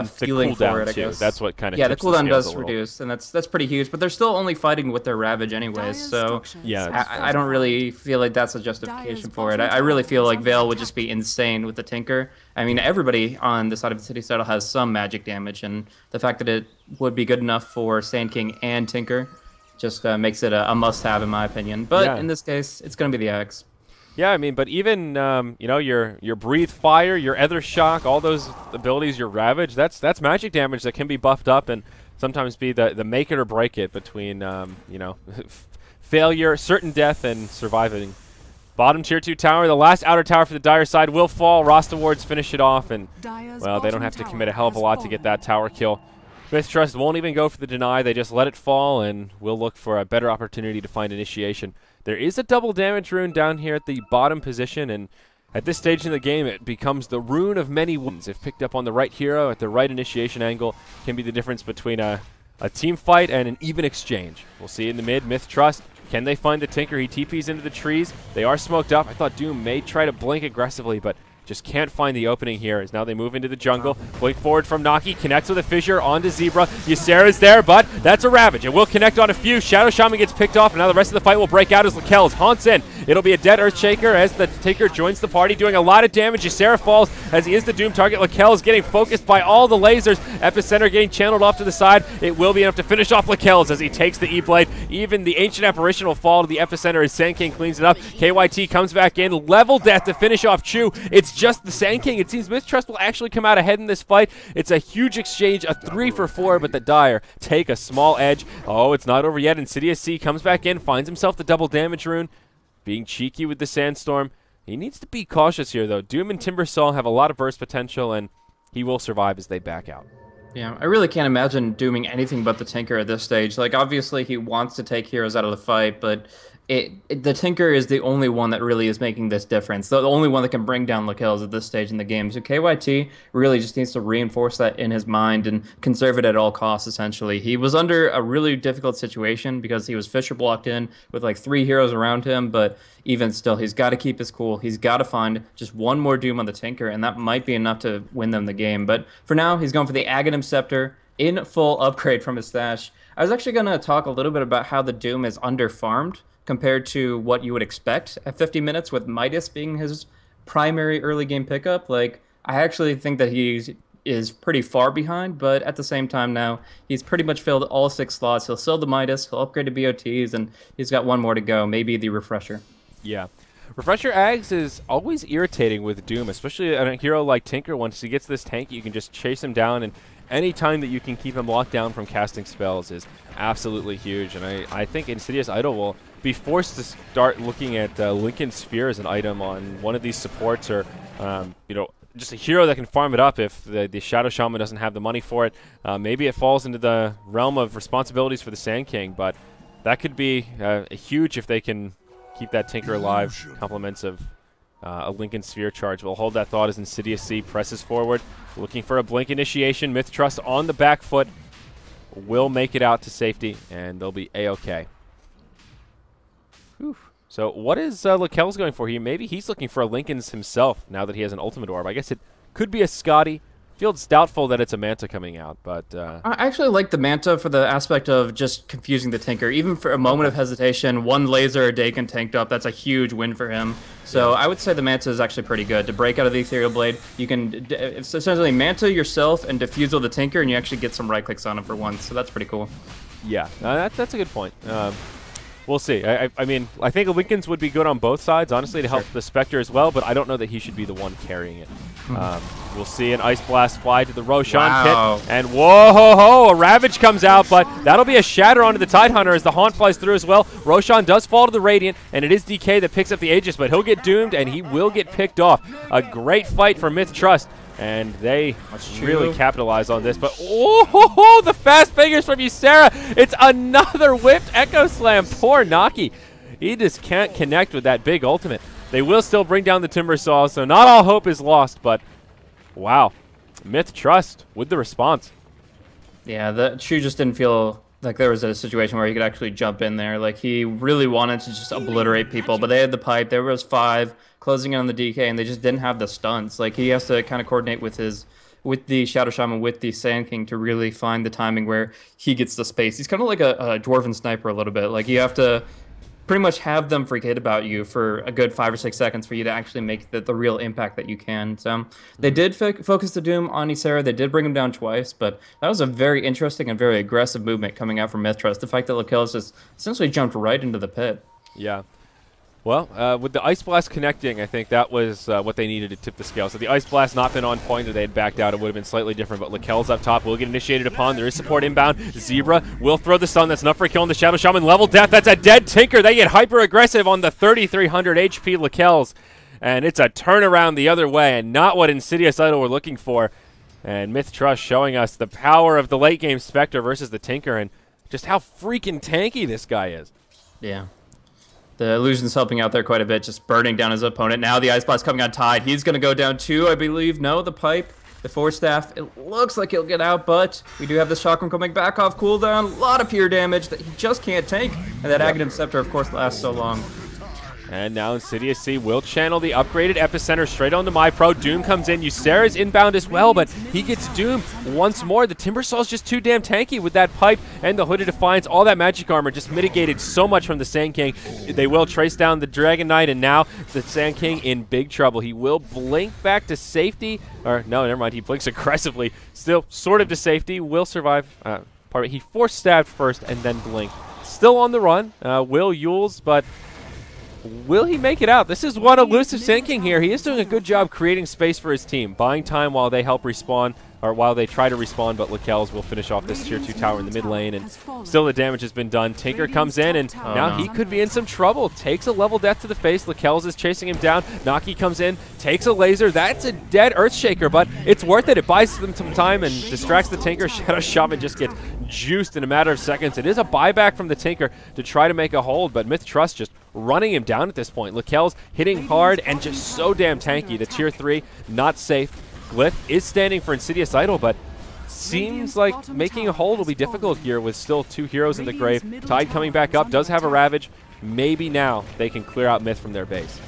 feeling for it, I guess. That's what kind of the cooldown does reduce, and that's pretty huge. But they're still only fighting with their Ravage anyways, so yeah, I don't really feel like that's a justification for it. I really feel like Veil would just be insane with the Tinker. I mean, everybody on the side of InsidiousIdol has some magic damage, and the fact that it would be good enough for Sand King and Tinker just makes it a must-have, in my opinion. But in this case, it's going to be the Axe. Yeah, I mean, but even you know, your Breathe Fire, your Ether Shock, all those abilities, your Ravage, that's magic damage that can be buffed up and sometimes be the make it or break it between you know, failure, certain death, and surviving. Bottom tier 2 tower, the last outer tower for the Dire side will fall. Rasta wards finish it off, and well, they don't have to commit a hell of a lot to get that tower kill. MiTH.Trust won't even go for the deny. They just let it fall, and we'll look for a better opportunity to find initiation. There is a double damage rune down here at the bottom position, and at this stage in the game, it becomes the rune of many wounds. If picked up on the right hero at the right initiation angle, can be the difference between a team fight and an even exchange. We'll see in the mid. MiTH.Trust, can they find the Tinker? He TPs into the trees. They are smoked up. I thought Doom may try to blink aggressively, but just can't find the opening here as now they move into the jungle. Blink forward from Naki, connects with a Fissure onto Zebra. Ysera's there, but that's a Ravage. It will connect on a few. Shadow Shaman gets picked off, and now the rest of the fight will break out as Lakel's haunts in. It'll be a dead Earthshaker as the Tinker joins the party, doing a lot of damage. Ysera falls as he is the Doom target. Lakel is getting focused by all the lasers. Epicenter getting channeled off to the side. It will be enough to finish off Lakel's as he takes the E-Blade. Even the Ancient Apparition will fall to the Epicenter as Sand King cleans it up. KYT comes back in. Level death to finish off Chu. It's just the Sand King. It seems MiTH.Trust will actually come out ahead in this fight. It's a huge exchange, a 3 for 4, but the Dire take a small edge. Oh, it's not over yet. Insidious comes back in, finds himself the double damage rune, being cheeky with the Sandstorm. He needs to be cautious here, though. Doom and Timbersaw have a lot of burst potential, and he will survive as they back out. Yeah, I really can't imagine doing anything but the Tinker at this stage. Like, obviously, he wants to take heroes out of the fight, but the Tinker is the only one that really is making this difference. The only one that can bring down Lakels at this stage in the game. So KYT really just needs to reinforce that in his mind and conserve it at all costs, essentially. He was under a really difficult situation because he was Fisher blocked in with like 3 heroes around him, but even still, he's got to keep his cool. He's got to find just one more Doom on the Tinker, and that might be enough to win them the game. But for now, he's going for the Aghanim Scepter in full upgrade from his stash. I was actually going to talk a little bit about how the Doom is under-farmed compared to what you would expect at 50 minutes, with MiTH being his primary early game pickup. Like, I actually think that he is pretty far behind, but at the same time now, he's pretty much filled all 6 slots. He'll sell the MiTH, he'll upgrade to BOTs, and he's got one more to go, maybe the Refresher. Yeah. Refresher Ags is always irritating with Doom, especially on a hero like Tinker. Once he gets this tank, you can just chase him down, and any time that you can keep him locked down from casting spells is absolutely huge. And I think Insidious'Idol will be forced to start looking at Lincoln Sphere as an item on one of these supports, or just a hero that can farm it up if the Shadow Shaman doesn't have the money for it. Maybe it falls into the realm of responsibilities for the Sand King, but that could be huge if they can keep that Tinker alive. Compliments of a Lincoln Sphere charge. We'll hold that thought as Insidious C presses forward, looking for a Blink initiation. MiTH.Trust on the back foot will make it out to safety, and they'll be A-OK. So what is Lakels going for here? Maybe he's looking for a Lincoln's himself now that he has an ultimate orb. I guess it could be a Scotty. Feels doubtful that it's a Manta coming out, but I actually like the Manta for the aspect of just confusing the Tinker. Even for a moment of hesitation, one laser or Dakin tanked up, that's a huge win for him. So I would say the Manta is actually pretty good. To break out of the Ethereal Blade, you can it's essentially Manta yourself and Diffusal the Tinker, and you actually get some right clicks on him for once, so that's pretty cool. Yeah, that's a good point. We'll see. I mean, I think Lincoln's would be good on both sides, honestly, to help the Spectre as well, but I don't know that he should be the one carrying it. We'll see an Ice Blast fly to the Roshan pit, and whoa-ho-ho, a Ravage comes out, but that'll be a Shatter onto the Tidehunter as the Haunt flies through as well. Roshan does fall to the Radiant, and it is DK that picks up the Aegis, but he'll get doomed, and he will get picked off. A great fight for MiTH.Trust, and they really capitalize on this. But oh, the fast fingers from Ysera. It's another whipped Echo Slam. Poor Naki. He just can't connect with that big ultimate. They will still bring down the Timbersaw, so not all hope is lost, but wow. MiTH.Trust with the response. Yeah, the Shu just didn't feel like there was a situation where he could actually jump in there. Like, he really wanted to just obliterate people, but they had the pipe. There was 5 closing in on the DK, and they just didn't have the stunts. Like, he has to kind of coordinate with the Shadow Shaman, with the Sand King, to really find the timing where he gets the space. He's kind of like a Dwarven Sniper a little bit. Like, you have to pretty much have them forget about you for a good 5 or 6 seconds for you to actually make the real impact that you can. So they did focus the Doom on Ysera. They did bring him down twice, but that was a very interesting and very aggressive movement coming out from MiTH.Trust. The fact that Lakels just essentially jumped right into the pit. Yeah. Well, with the Ice Blast connecting, I think that was what they needed to tip the scale. So the Ice Blast not been on point, or they had backed out, it would have been slightly different. But Lakels up top will get initiated upon. There is support inbound. Zebra will throw the stun. That's enough for killing the Shadow Shaman. Level death. That's a dead Tinker. They get hyper aggressive on the 3,300 HP Lakels. And it's a turnaround the other way, and not what InsidiousIdol were looking for. And MiTH.Trust showing us the power of the late game Spectre versus the Tinker, and just how freaking tanky this guy is. Yeah. The Illusion's helping out there quite a bit, just burning down his opponent. Now the Ice Blast coming on Tide. He's going to go down too, I believe. No, the pipe, the Force Staff. It looks like he'll get out, but we do have the Chakram coming back off cooldown. A lot of pure damage that he just can't take. And that Aghanim Scepter, of course, lasts so long. And now Insidious C will channel the upgraded Epicenter straight onto MyPro. Doom comes in. Ysera's inbound as well, but he gets doomed once more. The Timbersaw's just too damn tanky with that pipe and the Hooded Defiance. All that magic armor just mitigated so much from the Sand King. They will trace down the Dragon Knight, and now the Sand King in big trouble. He will blink back to safety. Or, no, never mind. He blinks aggressively. Still sort of to safety. Will survive. He force stabbed first and then blinked. Still on the run. Will Yules, but will he make it out? This is one elusive Sand King here. He is doing a good job creating space for his team, buying time while they help respawn. or while they try to respawn, but Lakelz will finish off this tier 2 tower in the mid lane, and still the damage has been done. Tinker comes in, and now he could be in some trouble. Takes a level death to the face. Lakelz is chasing him down. Naki comes in, takes a laser. That's a dead Earthshaker, but it's worth it. It buys them some time and distracts the Tinker. Shadow Shaman just gets juiced in a matter of seconds. It is a buyback from the Tinker to try to make a hold, but MiTH.Trust just running him down at this point. Lakelz hitting hard and just so damn tanky. The tier 3, not safe. Glyph is standing for InsidiousIdol, but seems like making a hold will be difficult here with still 2 heroes in the grave. Tide coming back up, does have a Ravage. Maybe now they can clear out MiTH from their base.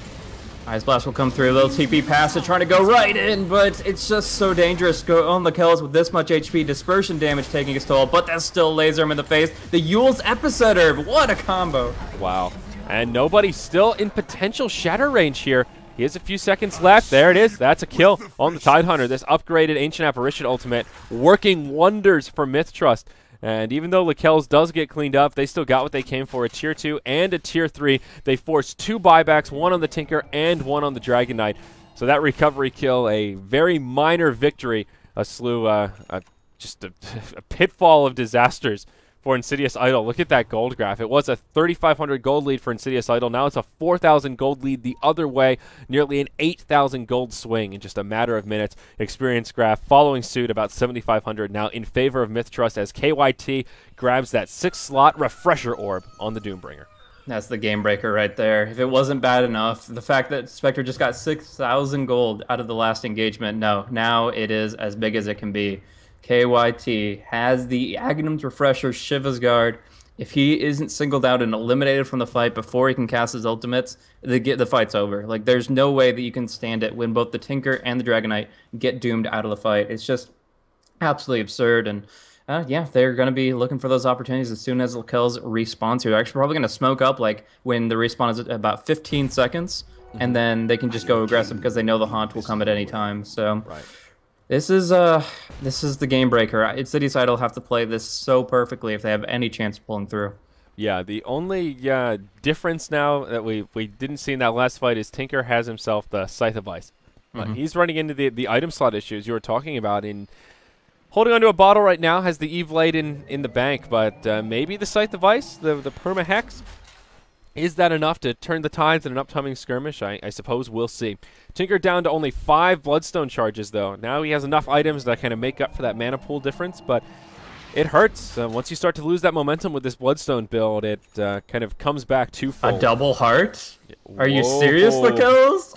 Ice Blast will come through, a little TP passage, trying to go right in, but it's just so dangerous. Go on Lakelz with this much HP, dispersion damage taking his toll, but that's still laser him in the face. The Yule's Epicenter, what a combo. Wow, and nobody still in potential shatter range here. He has a few seconds left. There it is. That's a kill on the Tidehunter. This upgraded Ancient Apparition ultimate working wonders for MiTH.Trust. And even though Lakelz does get cleaned up, they still got what they came for, a tier 2 and a tier 3. They forced 2 buybacks, one on the Tinker and one on the Dragon Knight. So that recovery kill, a very minor victory, a slew, just a pitfall of disasters for InsidiousIdol. Look at that gold graph. It was a 3,500 gold lead for InsidiousIdol. Now it's a 4,000 gold lead the other way. Nearly an 8,000 gold swing in just a matter of minutes. Experience graph following suit, about 7,500 now in favor of MiTH.Trust as KYT grabs that 6-slot refresher orb on the Doombringer. That's the game breaker right there. If it wasn't bad enough, the fact that Spectre just got 6,000 gold out of the last engagement, no, now it is as big as it can be. KYT has the Aghanim's Refresher, Shiva's Guard. If he isn't singled out and eliminated from the fight before he can cast his ultimates, the fight's over. Like, there's no way that you can stand it when both the Tinker and the Dragon Knight get doomed out of the fight. It's just absolutely absurd. And yeah, they're going to be looking for those opportunities as soon as Lakelz respawns here. They're actually probably going to smoke up like when the respawn is at about 15 seconds, and then they can just go aggressive because they know the haunt will come at any time. So. Right. This is the game breaker. InsidiousIdol have to play this so perfectly if they have any chance of pulling through. Yeah, the only difference now that we didn't see in that last fight is Tinker has himself the Scythe of Ice. But he's running into the item slot issues you were talking about. In holding onto a bottle right now, has the Eve Blade in the bank, but maybe the Scythe of Ice, the Perma Hex, is that enough to turn the tides in an upcoming skirmish? I suppose we'll see. Tinker down to only 5 Bloodstone charges, though. Now he has enough items that kind of make up for that mana pool difference, but it hurts. Once you start to lose that momentum with this Bloodstone build, it kind of comes back twofold. A double heart? Are you serious, Lakelz?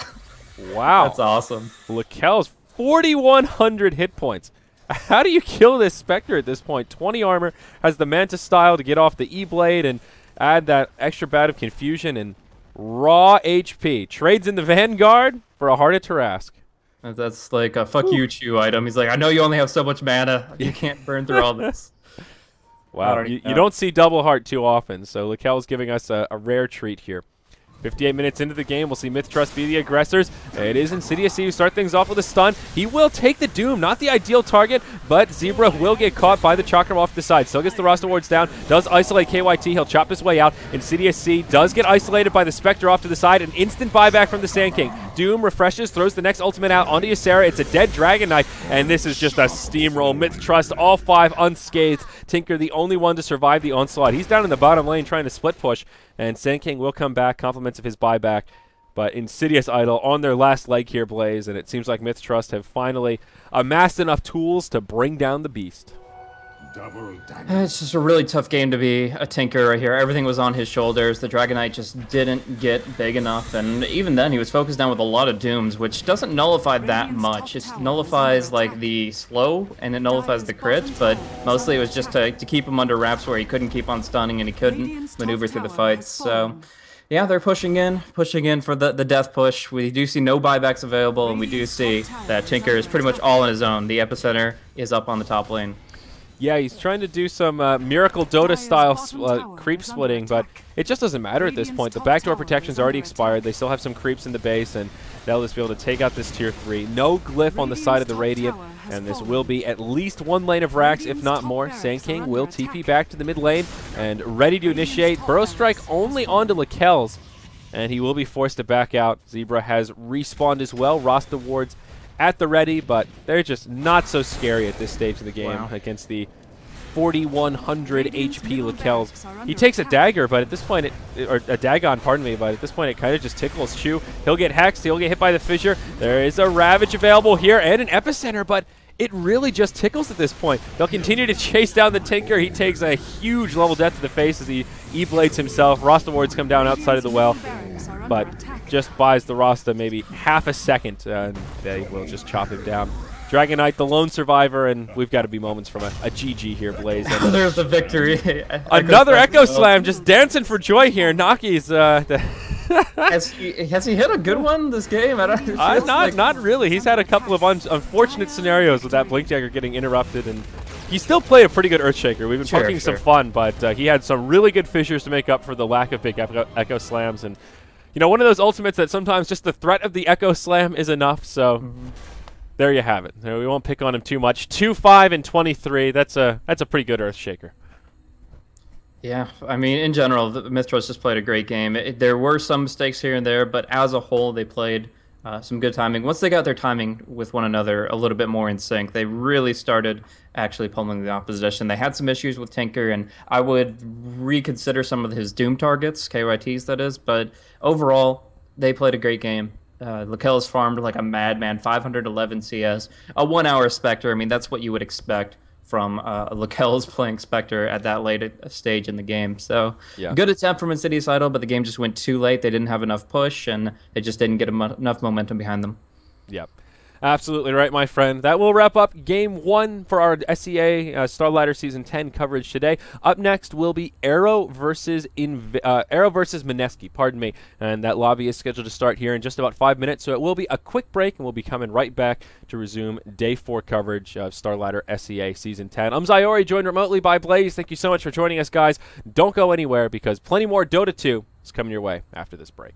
Wow. That's awesome. Lakelz, 4,100 hit points. How do you kill this Spectre at this point? 20 armor, has the Manta style to get off the E-Blade, and add that extra bat of confusion and raw HP. Trades in the Vanguard for a Heart of Tarask. That's like a fuck you chew item. He's like, I know you only have so much mana. You can't burn through all this. Wow, you don't see double heart too often, so Lakelz giving us a rare treat here. 58 minutes into the game, we'll see MiTH.Trust be the aggressors. It is Insidious who start things off with a stun. He will take the Doom, not the ideal target, but Zebra will get caught by the Chakram off the side. Still gets the roster wards down, does isolate KYT, he'll chop his way out. Insidious C does get isolated by the Spectre off to the side, an instant buyback from the Sand King. Doom refreshes, throws the next ultimate out onto Ysera. It's a dead Dragon Knight, and this is just a steamroll. MiTH.Trust, all 5 unscathed. Tinker, the only one to survive the onslaught. He's down in the bottom lane trying to split push, and Sand King will come back, compliments of his buyback. But InsidiousIdol on their last leg here, Blaze, and it seems like MiTH.Trust have finally amassed enough tools to bring down the beast. It's just a really tough game to be a Tinker right here. Everything was on his shoulders. The Dragon Knight just didn't get big enough, and even then he was focused down with a lot of Dooms, which doesn't nullify that much. It nullifies like the slow, and it nullifies the crit, but mostly it was just to keep him under wraps where he couldn't keep on stunning and he couldn't maneuver through the fights. So yeah, they're pushing in for the death push. We do see no buybacks available, and we do see that Tinker is pretty much all on his own. The epicenter is up on the top lane. Yeah, he's trying to do some Miracle Dota-style creep splitting, but it just doesn't matter at this point. The backdoor protection's already expired. They still have some creeps in the base, and they'll just be able to take out this tier 3. No glyph on the side of the Radiant, and this will be at least 1 lane of Rax, if not more. Sand King will TP back to the mid lane and ready to initiate. Burrow Strike only onto Lakelz, and he will be forced to back out. Zebra has respawned as well. Roster wards at the ready, but they're just not so scary at this stage of the game against the 4,100 HP Lekels. He takes a dagger, but at this point, or a Dagon, pardon me, but at this point it kind of just tickles Chu. He'll get hexed, he'll get hit by the fissure. There is a Ravage available here and an Epicenter, but it really just tickles at this point. They'll continue to chase down the Tinker. He takes a huge level death to the face as he E-blades himself. Rasta wards come down outside of the well, but just buys the Rasta maybe half a second, and they will just chop him down. Dragon Knight, the lone survivor, and we've got to be moments from a GG here, Blaze. There's the victory. Another Echo Slam, just dancing for joy here. Naki's has he hit a good one this game? Not really. He's had a couple of unfortunate scenarios with that Blink Dagger getting interrupted, and he still played a pretty good Earthshaker. We've been poking some fun, but he had some really good fissures to make up for the lack of big Echo Slams. And, you know, one of those ultimates that sometimes just the threat of the Echo Slam is enough, so there you have it. We won't pick on him too much. 2-5 and 23. That's a pretty good Earthshaker. Yeah, I mean, in general, the MiTH.Trust just played a great game. There were some mistakes here and there, but as a whole, they played some good timing. Once they got their timing with one another a little bit more in sync, they really started actually pummeling the opposition. They had some issues with Tinker, and I would reconsider some of his Doom targets, KYTs that is, but overall, they played a great game. Lekels farmed like a madman, 511 CS, a 1-hour Spectre. I mean, that's what you would expect from Lekels playing Spectre at that late stage in the game. So good attempt from InsidiousIdol, but the game just went too late. They didn't have enough push, and they just didn't get enough momentum behind them. Yep. Absolutely right, my friend. That will wrap up Game 1 for our SEA Starladder Season 10 coverage today. Up next will be Arrow versus Mineski, pardon me. And that lobby is scheduled to start here in just about 5 minutes, so it will be a quick break, and we'll be coming right back to resume Day 4 coverage of Starladder SEA Season 10. I'm Zyori, joined remotely by Blaze. Thank you so much for joining us, guys. Don't go anywhere, because plenty more Dota 2 is coming your way after this break.